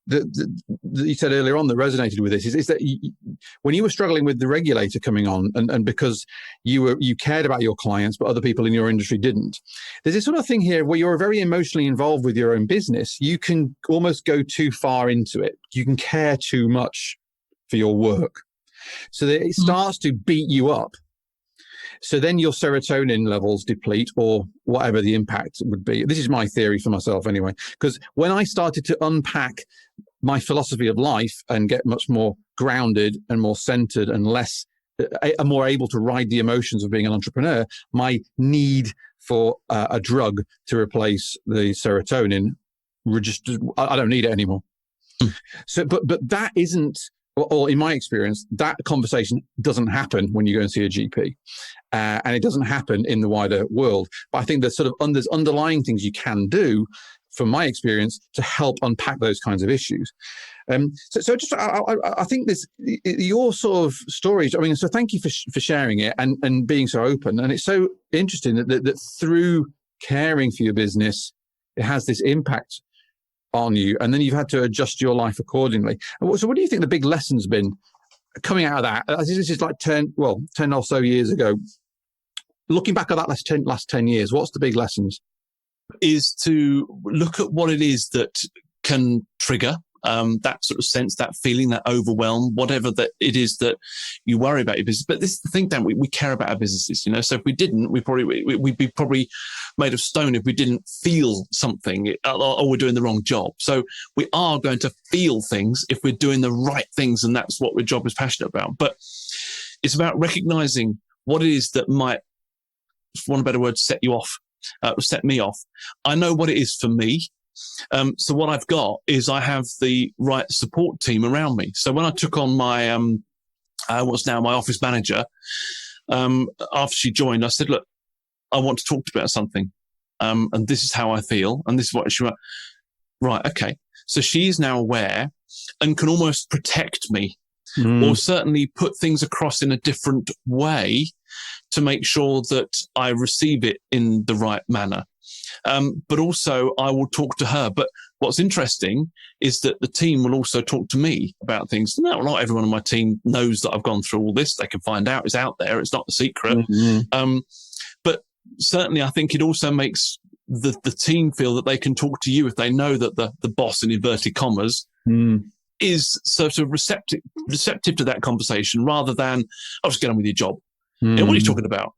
that you said earlier on that resonated with this is that when you were struggling with the regulator coming on, and because you cared about your clients, but other people in your industry didn't, there's this sort of thing here where you're very emotionally involved with your own business. You can almost go too far into it. You can care too much for your work, so that it starts to beat you up. So then your serotonin levels deplete, or whatever the impact would be. This is my theory for myself anyway, because when I started to unpack my philosophy of life and get much more grounded and more centered and more able to ride the emotions of being an entrepreneur, my need for a drug to replace the serotonin, I don't need it anymore. So, but that isn't, or in my experience, that conversation doesn't happen when you go and see a GP, and it doesn't happen in the wider world. But I think there's sort of there's underlying things you can do, from my experience, to help unpack those kinds of issues. So just I think this, your sort of stories. I mean, so thank you for sharing it and being so open. And it's so interesting that through caring for your business, it has this impact on you, and then you've had to adjust your life accordingly. So what do you think the big lesson's been coming out of that? This is like 10 or so years ago. Looking back at that last 10 years, what's the big lessons? Is to look at what it is that can trigger that sort of sense, that feeling, that overwhelm, whatever that it is that you worry about your business. But this is the thing, Dan, we care about our businesses, So if we didn't, we'd be probably made of stone if we didn't feel something, or we're doing the wrong job. So we are going to feel things if we're doing the right things, and that's what our job is passionate about. But it's about recognizing what it is that might, for want of a better word, set me off. I know what it is for me. So what I've got is I have the right support team around me. So when I took on my, what's now my office manager, after she joined, I said, look, I want to talk to you about something. And this is how I feel. And this is what she went, right. Okay. So she's now aware and can almost protect me, or certainly put things across in a different way to make sure that I receive it in the right manner. But also I will talk to her. But what's interesting is that the team will also talk to me about things. No, not everyone on my team knows that I've gone through all this. They can find out. It's out there. It's not a secret. Mm-hmm. But certainly I think it also makes the team feel that they can talk to you if they know that the boss, in inverted commas, is sort of receptive to that conversation, rather than, "Oh, just get on with your job." You know, what are you talking about?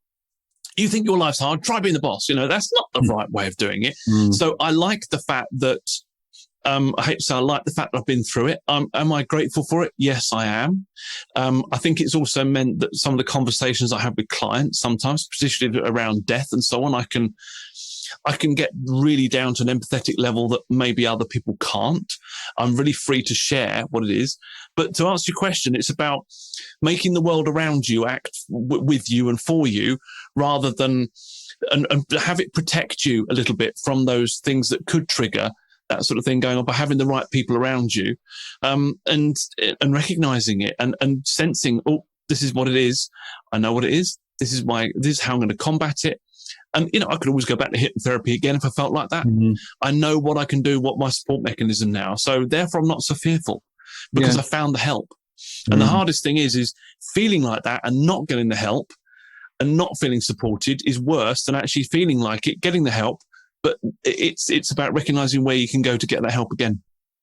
You think your life's hard? Try being the boss. You know, that's not the right way of doing it. So I like the fact that, I like the fact that I've been through it. Am I grateful for it? Yes, I am. I think it's also meant that some of the conversations I have with clients sometimes, particularly around death and so on, I can get really down to an empathetic level that maybe other people can't. I'm really free to share what it is. But to answer your question, it's about making the world around you act with you and for you, rather than and have it protect you a little bit from those things that could trigger that sort of thing going on, by having the right people around you, and recognizing it and sensing, oh, this is what it is. I know what it is. This is how I'm going to combat it. And, you know, I could always go back to hypnotherapy again if I felt like that. I know what I can do, what my support mechanism now. So therefore I'm not so fearful, because I found the help. And the hardest thing is feeling like that and not getting the help and not feeling supported is worse than actually feeling like it, getting the help. But it's about recognizing where you can go to get that help again.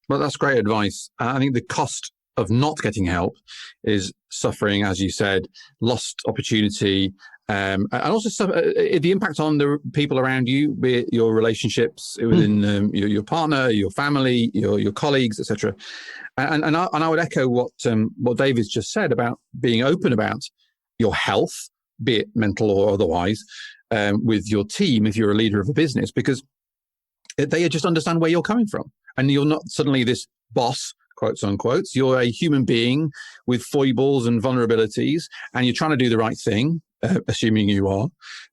Well, that's great advice. I think the cost of not getting help is suffering, as you said, lost opportunity, and also the impact on the people around you, be it your relationships within your partner, your family, your colleagues, etc. And I would echo what David's just said about being open about your health, be it mental or otherwise, with your team if you're a leader of a business, because they just understand where you're coming from, and you're not suddenly this boss, quotes unquotes. You're a human being with foibles and vulnerabilities, and you're trying to do the right thing. Assuming you are,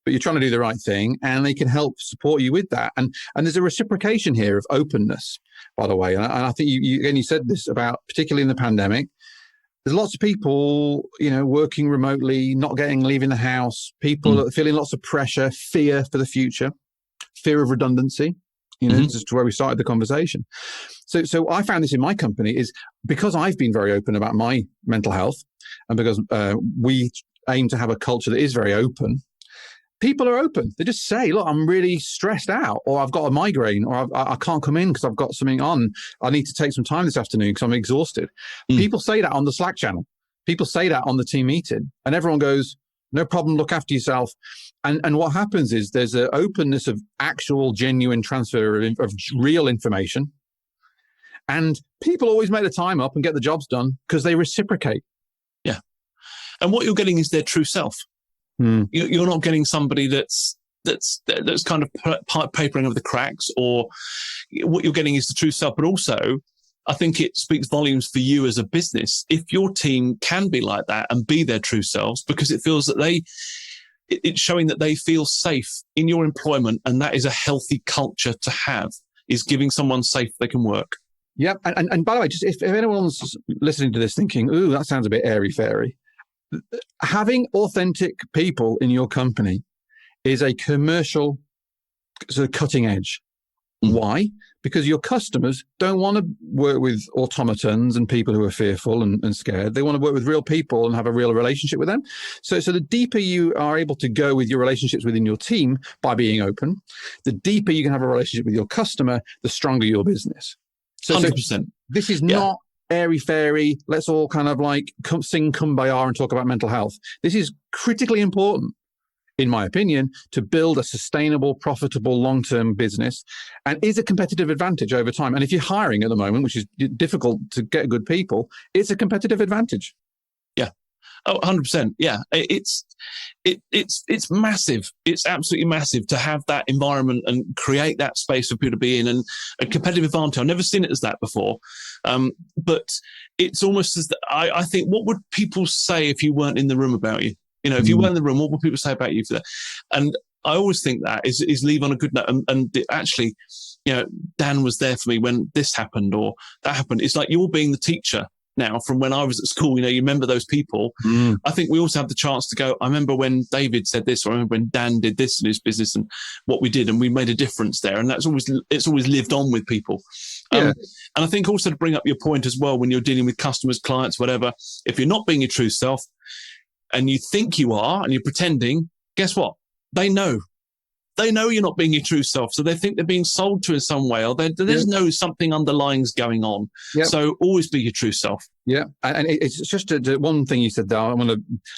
but you're trying to do the right thing, and they can help support you with that. And there's a reciprocation here of openness, by the way. And I think you said this about, particularly in the pandemic, there's lots of people, you know, working remotely, not leaving the house, people feeling lots of pressure, fear for the future, fear of redundancy. You know, this is where we started the conversation. So I found this in my company is because I've been very open about my mental health, and because we aim to have a culture that is very open. People are open. They just say, look, I'm really stressed out, or I've got a migraine, or I can't come in because I've got something on. I need to take some time this afternoon because I'm exhausted. People say that on the Slack channel. People say that on the team meeting, and everyone goes, no problem, look after yourself. And what happens is there's an openness of actual genuine transfer of real information. And people always make the time up and get the jobs done because they reciprocate. Yeah. And what you're getting is their true self. You're not getting somebody that's kind of papering over the cracks, or what you're getting is the true self. But also, I think it speaks volumes for you as a business if your team can be like that and be their true selves, because it feels that it's showing that they feel safe in your employment, and that is a healthy culture to have, is giving someone safe they can work. Yeah. And by the way, just if anyone's listening to this thinking, ooh, that sounds a bit airy-fairy, having authentic people in your company is a commercial sort of cutting edge. Why? Because your customers don't want to work with automatons and people who are fearful and scared. They want to work with real people and have a real relationship with them. So the deeper you are able to go with your relationships within your team by being open, the deeper you can have a relationship with your customer, the stronger your business. So 100%. This is not airy-fairy, let's all kind of like sing Kumbaya and talk about mental health. This is critically important, in my opinion, to build a sustainable, profitable, long-term business, and is a competitive advantage over time. And if you're hiring at the moment, which is difficult to get good people, it's a competitive advantage. Yeah. Oh, 100%. Yeah. It's massive. It's absolutely massive to have that environment and create that space for people to be in, and a competitive advantage. I've never seen it as that before. But it's almost as I think, what would people say if you weren't in the room about you? You know, if you weren't in the room, what would people say about you for that? And I always think that is leave on a good note. And actually, you know, Dan was there for me when this happened or that happened. It's like you're being the teacher now from when I was at school. You know, you remember those people. I think we also have the chance to go, I remember when David said this, or I remember when Dan did this in his business and what we did, and we made a difference there. And it's always lived on with people. Yeah. And I think also to bring up your point as well, when you're dealing with customers, clients, whatever, if you're not being your true self and you think you are and you're pretending, guess what? They know. They know you're not being your true self. So they think they're being sold to in some way, or there's no something underlying's going on. Yeah. So always be your true self. Yeah. And it's just one thing you said there.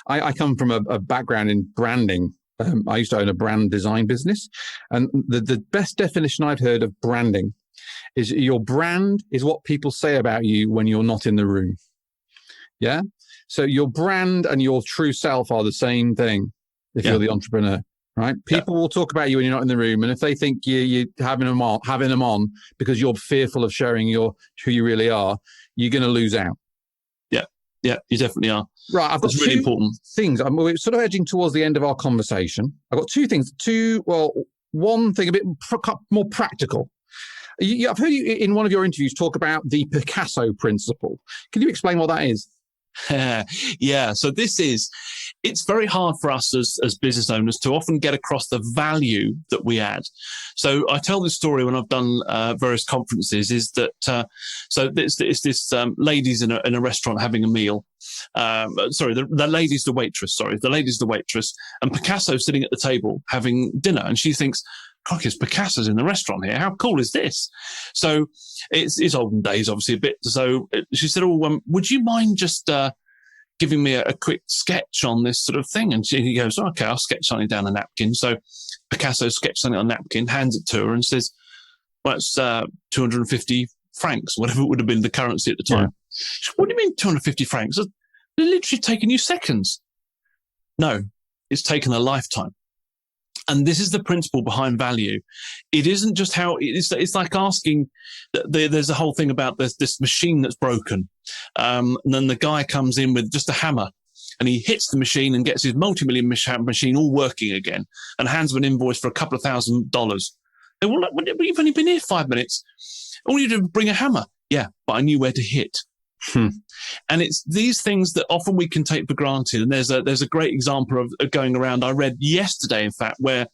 I come from a background in branding. I used to own a brand design business. And the best definition I've heard of branding is your brand is what people say about you when you're not in the room. Yeah. So your brand and your true self are the same thing if you're the entrepreneur. Right? People will talk about you when you're not in the room. And if they think you're having them on because you're fearful of showing who you really are, you're going to lose out. Yeah, you definitely are. Right. I've got really important things. We're sort of edging towards the end of our conversation. I've got two things. One thing a bit more practical. I've heard you in one of your interviews talk about the Picasso principle. Can you explain what that is? Yeah. So it's very hard for us as business owners to often get across the value that we add. So I tell this story when I've done various conferences, is that, so it's this ladies in a restaurant having a meal. The lady's the waitress, and Picasso's sitting at the table having dinner, and she thinks, "Crikey, it's Picasso's in the restaurant here. How cool is this?" So it's olden days, obviously, a bit. So she said, "Would you mind just giving me a quick sketch on this sort of thing?" And he goes, "Okay, I'll sketch something down a napkin." So Picasso sketched something on a napkin, hands it to her, and says, "Well, it's 250 francs, whatever it would have been the currency at the time." Yeah. "What do you mean 250 francs? It's literally taken you seconds." "No, it's taken a lifetime." And this is the principle behind value. It isn't just how it's like asking. There's a whole thing about this machine that's broken, and then the guy comes in with just a hammer, and he hits the machine and gets his multi-million machine all working again, and hands him an invoice for a couple of $1,000s. "Well, you've only been here 5 minutes. All you do is bring a hammer." "Yeah, but I knew where to hit." And it's these things that often we can take for granted. And there's a great example of going around. I read yesterday, in fact, where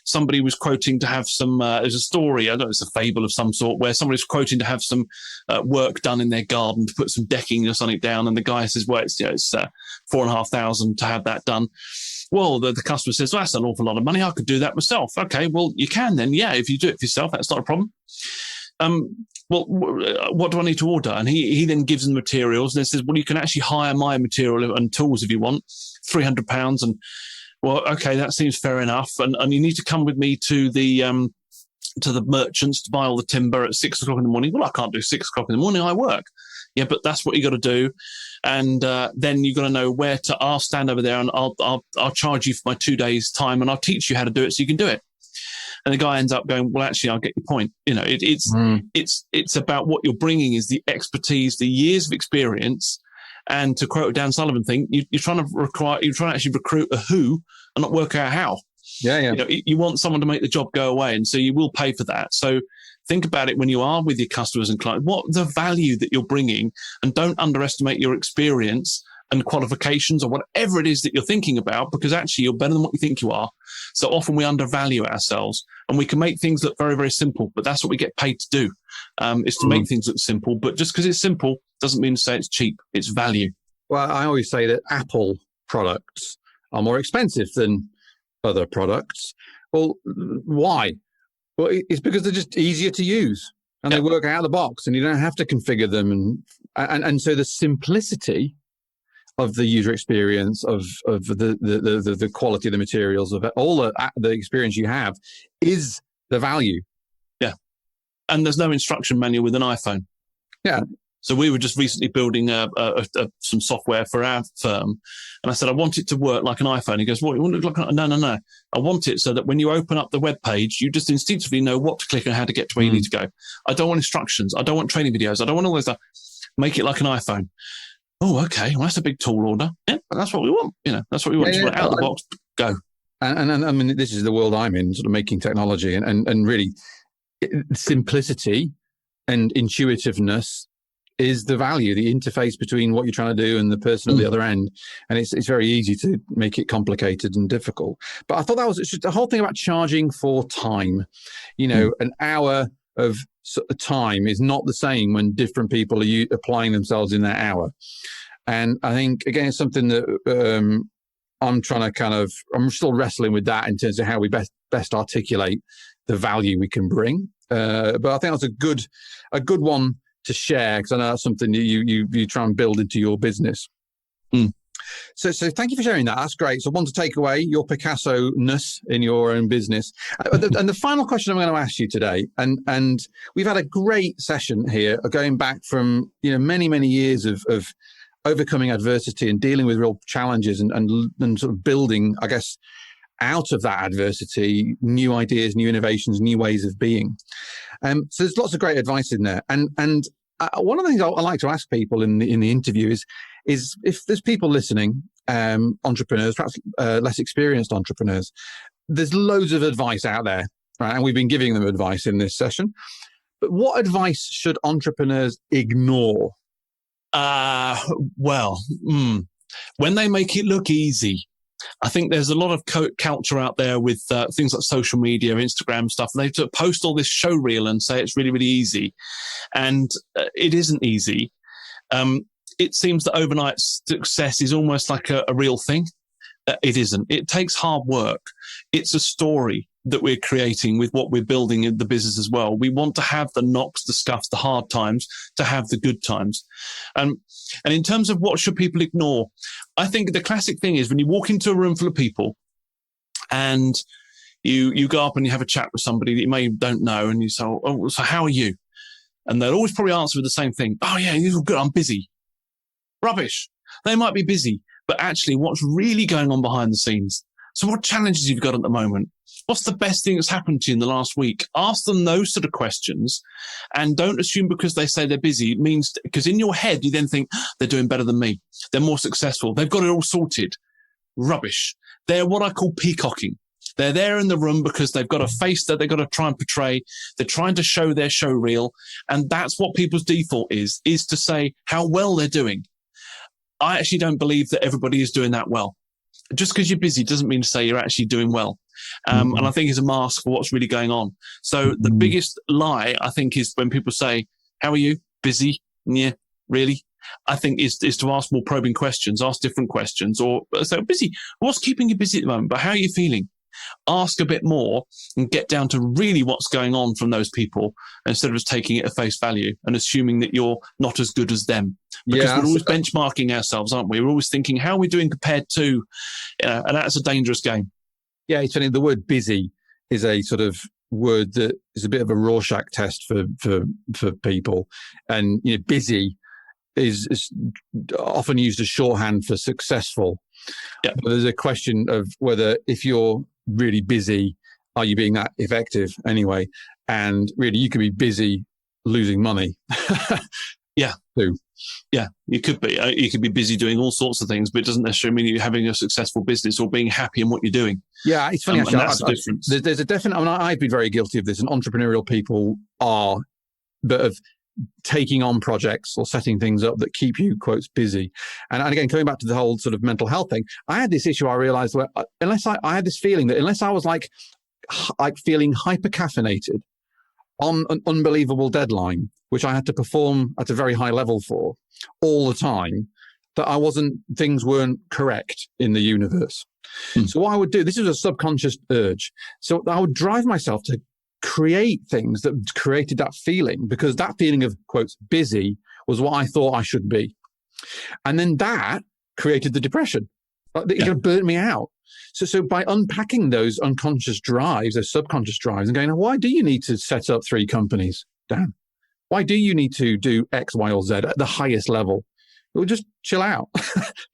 somebody was quoting to have some, there's a story, I don't know, it's a fable of some sort, where somebody's quoting to have some work done in their garden, to put some decking or something down. And the guy says, "Well, it's $4,500 to have that done." Well, the customer says, "Well, that's an awful lot of money. I could do that myself." "Okay, well, you can then. Yeah, if you do it for yourself, that's not a problem." "Well, what do I need to order?" And he then gives them materials, and then says, "Well, you can actually hire my material and tools if you want, £300. And well, okay, that seems fair enough. And you need to come with me to the merchants to buy all the timber at 6 o'clock in the morning. Well, I can't do 6 o'clock in the morning. I work." "Yeah, but that's what you got to do. And then you got to know where to. I'll stand over there and I'll charge you for my 2 days' time, and I'll teach you how to do it so you can do it." And the guy ends up going, "Well, actually, I'll get your point. You know, it's about what you're bringing is the expertise, the years of experience." And to quote a Dan Sullivan thing, you're trying to actually recruit a who and not work out how. Yeah. You want someone to make the job go away, and so you will pay for that. So think about it when you are with your customers and clients. What the value that you're bringing, and don't underestimate your experience and qualifications or whatever it is that you're thinking about, because actually you're better than what you think you are. So often we undervalue ourselves, and we can make things look very, very simple, but that's what we get paid to do, is to make things look simple. But just because it's simple doesn't mean to say it's cheap. It's value. Well, I always say that Apple products are more expensive than other products. Well, why? Well, it's because they're just easier to use, and they work out of the box, and you don't have to configure them. And so the simplicity of the user experience, of the quality of the materials, of all the experience you have, is the value. Yeah. And there's no instruction manual with an iPhone. Yeah. So we were just recently building some software for our firm, and I said, "I want it to work like an iPhone." He goes, "What, you want it to look like?" No. I want it so that when you open up the web page, you just instinctively know what to click and how to get to where you need to go. I don't want instructions. I don't want training videos. I don't want all this stuff. Make it like an iPhone. "Oh, okay. Well, that's a big tall order." Yeah, but that's what we want. That's what we want. Just want out of the box, go. And I mean, this is the world I'm in, sort of making technology, and really simplicity and intuitiveness is the value, the interface between what you're trying to do and the person at the other end. And it's very easy to make it complicated and difficult. But I thought that was just the whole thing about charging for time. An hour of time is not the same when different people are applying themselves in that hour. And I think, again, it's something that I'm trying to I'm still wrestling with that in terms of how we best articulate the value we can bring. But I think that's a good one to share, because I know that's something you try and build into your business. Mm. So thank you for sharing that. That's great. So one to take away your Picasso-ness in your own business. And the final question I'm going to ask you today, and we've had a great session here going back from many, many years of overcoming adversity and dealing with real challenges and sort of building, I guess, out of that adversity, new ideas, new innovations, new ways of being. So there's lots of great advice in there. And one of the things I like to ask people in the interview is if there's people listening, entrepreneurs, perhaps less experienced entrepreneurs, there's loads of advice out there, right? And we've been giving them advice in this session. But what advice should entrepreneurs ignore? When they make it look easy. I think there's a lot of culture out there with things like social media, Instagram stuff. They post all this show reel and say it's really, really easy. And it isn't easy. It seems that overnight success is almost like a real thing. It isn't. It takes hard work. It's a story that we're creating with what we're building in the business as well. We want to have the knocks, the scuffs, the hard times to have the good times. And in terms of what should people ignore, I think the classic thing is when you walk into a room full of people and you go up and you have a chat with somebody that you don't know, and you say, "Oh, so how are you?" And they'll always probably answer with the same thing. "Oh yeah, you're good. I'm busy." Rubbish. They might be busy, but actually what's really going on behind the scenes? So what challenges you've got at the moment? What's the best thing that's happened to you in the last week? Ask them those sort of questions, and don't assume because they say they're busy, it means, because in your head, you then think they're doing better than me. They're more successful. They've got it all sorted. Rubbish. They're what I call peacocking. They're there in the room because they've got a face that they've got to try and portray. They're trying to show their show reel. And that's what people's default is to say how well they're doing. I actually don't believe that everybody is doing that well. Just because you're busy doesn't mean to say you're actually doing well. And I think it's a mask for what's really going on. So the biggest lie, I think, is when people say, "How are you? Busy?" Yeah, really? I think is to ask more probing questions, ask different questions, or say, "Busy? What's keeping you busy at the moment? But how are you feeling?" Ask a bit more and get down to really what's going on from those people, instead of just taking it at face value and assuming that you're not as good as them. Because we're always benchmarking ourselves, aren't we? We're always thinking, how are we doing compared to, and that's a dangerous game. Yeah, it's funny. The word busy is a sort of word that is a bit of a Rorschach test for people. And, busy is often used as shorthand for successful. Yeah. But there's a question of whether, if you're really busy, are you being that effective anyway? And really, you could be busy losing money. Yeah. Too. Yeah, you could be. You could be busy doing all sorts of things, but it doesn't necessarily mean you're having a successful business or being happy in what you're doing. Yeah, it's funny. Actually, and that's the difference. There's a definite. I've been very guilty of this, and entrepreneurial people are, but of taking on projects or setting things up that keep you, quotes, busy. And again, coming back to the whole sort of mental health thing, I had this issue. I realized where I had this feeling that unless I was like feeling hyper caffeinated on an unbelievable deadline, which I had to perform at a very high level for all the time, that things weren't correct in the universe. So what I would do, this is a subconscious urge. So I would drive myself to create things that created that feeling, because that feeling of, quotes, busy was what I thought I should be. And then that created the depression. It burnt me out. So by unpacking those unconscious drives, those subconscious drives, and going, why do you need to set up 3 companies, Dan? Why do you need to do X, Y, or Z at the highest level? Well, just chill out.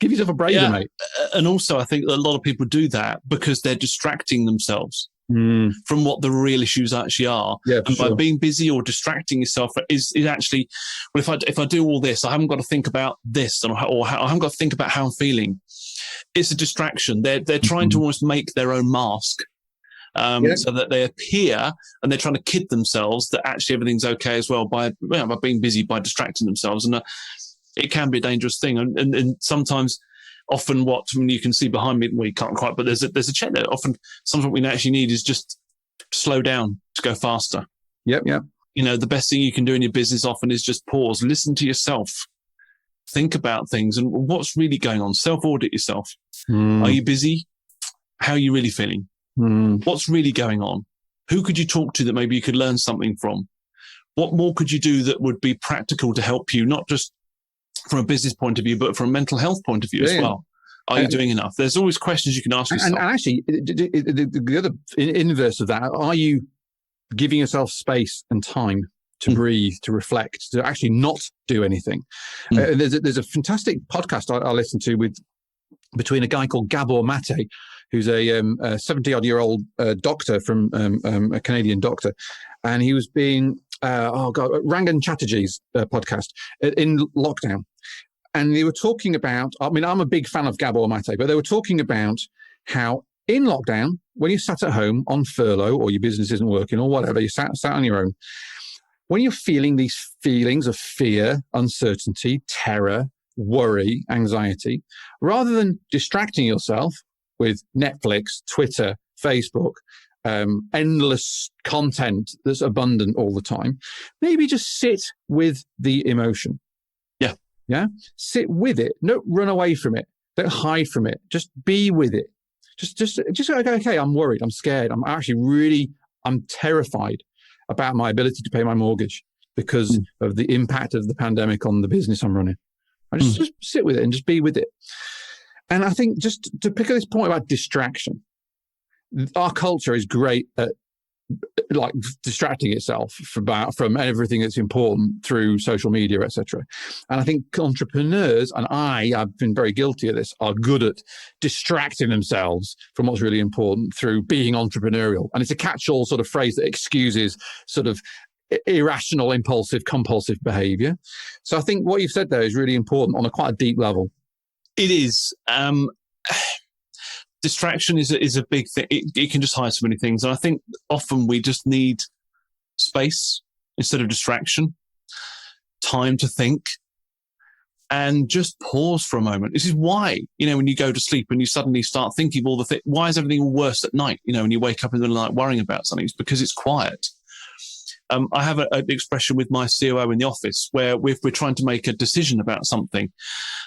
Give yourself a breather, mate. And also, I think a lot of people do that because they're distracting themselves from what the real issues actually are. Yeah, and by being busy or distracting yourself is actually, well, if I do all this, I haven't got to think about this, or I haven't got to think about how I'm feeling. It's a distraction. They're trying to almost make their own mask. So that they appear, and they're trying to kid themselves that actually everything's okay as well by being busy, by distracting themselves. And it can be a dangerous thing. And sometimes, often you can see behind me, we can't quite, but there's a check there. Often, sometimes what we actually need is just to slow down, to go faster. Yep. the best thing you can do in your business often is just pause, listen to yourself, think about things and what's really going on. Self-audit yourself. Are you busy? How are you really feeling? What's really going on? Who could you talk to that maybe you could learn something from? What more could you do that would be practical to help you, not just from a business point of view, but from a mental health point of view as well? Are you doing enough? There's always questions you can ask yourself. And actually, the other inverse of that, are you giving yourself space and time to breathe, to reflect, to actually not do anything? There's a fantastic podcast I listened to between a guy called Gabor Mate, who's a 70-odd-year-old doctor from a Canadian doctor, and he was being Rangan Chatterjee's podcast in lockdown. And they were talking about, I'm a big fan of Gabor Mate, but they were talking about how in lockdown, when you're sat at home on furlough or your business isn't working or whatever, you're sat on your own, when you're feeling these feelings of fear, uncertainty, terror, worry, anxiety, rather than distracting yourself with Netflix, Twitter, Facebook, endless content that's abundant all the time, maybe just sit with the emotion. Yeah. Sit with it. Don't run away from it. Don't hide from it. Just be with it. Just go, okay, I'm worried. I'm scared. I'm terrified about my ability to pay my mortgage because of the impact of the pandemic on the business I'm running. I just sit with it and just be with it. And I think just to pick up this point about distraction, our culture is great at like distracting itself from everything that's important through social media, etc. And I think entrepreneurs, and I've been very guilty of this, are good at distracting themselves from what's really important through being entrepreneurial. And it's a catch-all sort of phrase that excuses sort of irrational, impulsive, compulsive behavior. So I think what you've said there is really important on a quite a deep level. It is. Distraction is a big thing. It can just hide so many things. And I think often we just need space instead of distraction, time to think, and just pause for a moment. This is why, when you go to sleep and you suddenly start thinking of all the things, why is everything all worse at night? When you wake up in the middle of the night worrying about something, it's because it's quiet. I have an expression with my COO in the office where we're trying to make a decision about something.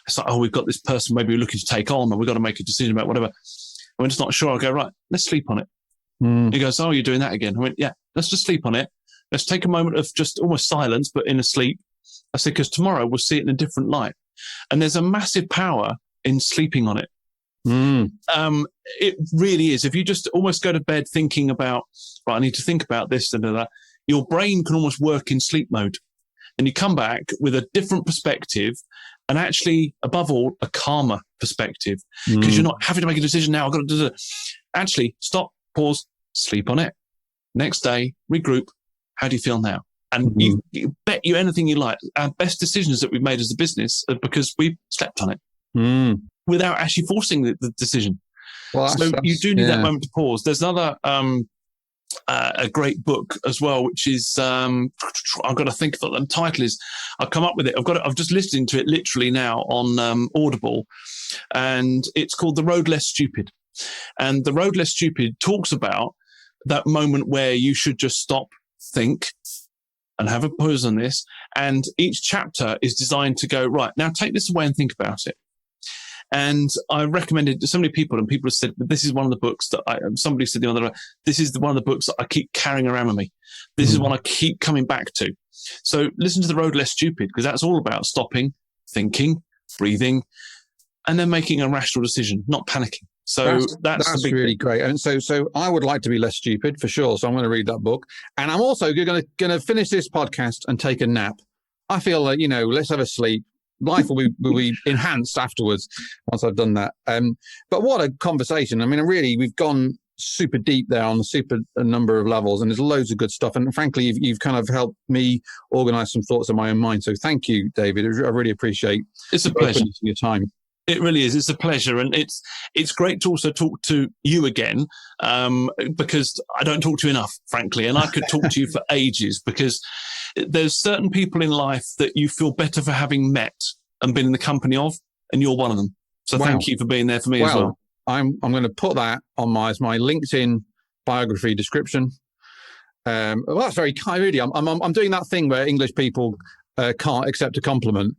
It's like, we've got this person maybe we're looking to take on, or we've got to make a decision about whatever. We're just not sure. I go, right, let's sleep on it. He goes, oh, you're doing that again. I went, yeah, let's just sleep on it. Let's take a moment of just almost silence, but in a sleep. I said, because tomorrow we'll see it in a different light. And there's a massive power in sleeping on it. It really is. If you just almost go to bed thinking about, right, I need to think about this and that, your brain can almost work in sleep mode. And you come back with a different perspective and actually, above all, a calmer perspective because you're not having to make a decision now. I've got to do it. Actually, stop, pause, sleep on it. Next day, regroup. How do you feel now? And you bet you anything you like. Our best decisions that we've made as a business are because we slept on it without actually forcing the decision. Well, so you do need that moment to pause. There's another a great book as well, which is I've got to think of what the title is. I've come up with it. I've just listened to it literally now on Audible, and it's called The Road Less Stupid. And The Road Less Stupid talks about that moment where you should just stop, think, and have a pause on this. And each chapter is designed to go, right, now take this away and think about it. And I recommended to so many people, and people have said, this is one of the books that somebody said the other day, this is one of the books that I keep carrying around with me. This is one I keep coming back to. So listen to The Road Less Stupid, because that's all about stopping, thinking, breathing, and then making a rational decision, not panicking. So that's really great. And so I would like to be less stupid for sure. So I'm going to read that book. And I'm also going to finish this podcast and take a nap. I feel like, let's have a sleep. Life will be enhanced afterwards once I've done that. But what a conversation. I mean, really, we've gone super deep there on a number of levels, and there's loads of good stuff. And frankly, you've kind of helped me organize some thoughts in my own mind. So thank you, David. I really appreciate it's a pleasure. Your time. It really is. It's a pleasure. And it's great to also talk to you again, because I don't talk to you enough, frankly. And I could talk to you for ages, because there's certain people in life that you feel better for having met and been in the company of, and you're one of them. So Thank you for being there for me as well. I'm going to put that on my LinkedIn biography description. Well, that's very kind, really. I'm doing that thing where English people can't accept a compliment,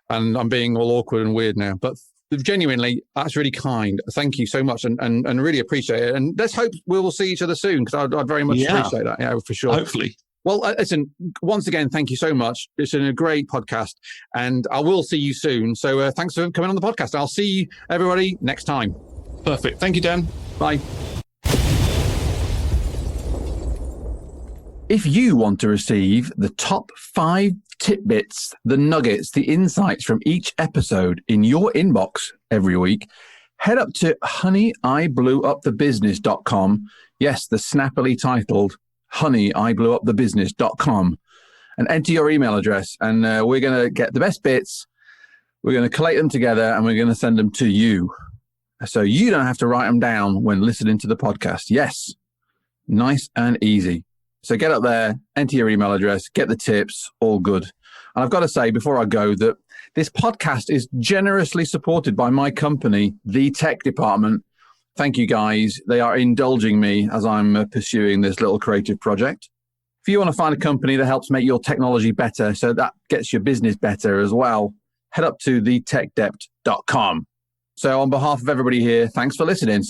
and I'm being all awkward and weird now. But genuinely, that's really kind. Thank you so much, and really appreciate it. And let's hope we will see each other soon, because I'd very much appreciate that. Yeah, for sure. Hopefully. Well, listen, once again, thank you so much. It's been a great podcast, and I will see you soon. So thanks for coming on the podcast. I'll see everybody next time. Perfect. Thank you, Dan. Bye. If you want to receive the top 5 tidbits, the nuggets, the insights from each episode in your inbox every week, head up to honeyblueupthebusiness.com. Yes, the snappily titled honeyblueupthebusiness.com, and enter your email address. And we're going to get the best bits. We're going to collate them together, and we're going to send them to you, so you don't have to write them down when listening to the podcast. Yes, nice and easy. So get up there, enter your email address, get the tips, all good. And I've got to say before I go that this podcast is generously supported by my company, The Tech Department. Thank you, guys. They are indulging me as I'm pursuing this little creative project. If you want to find a company that helps make your technology better, so that gets your business better as well, head up to thetechdept.com. So on behalf of everybody here, thanks for listening.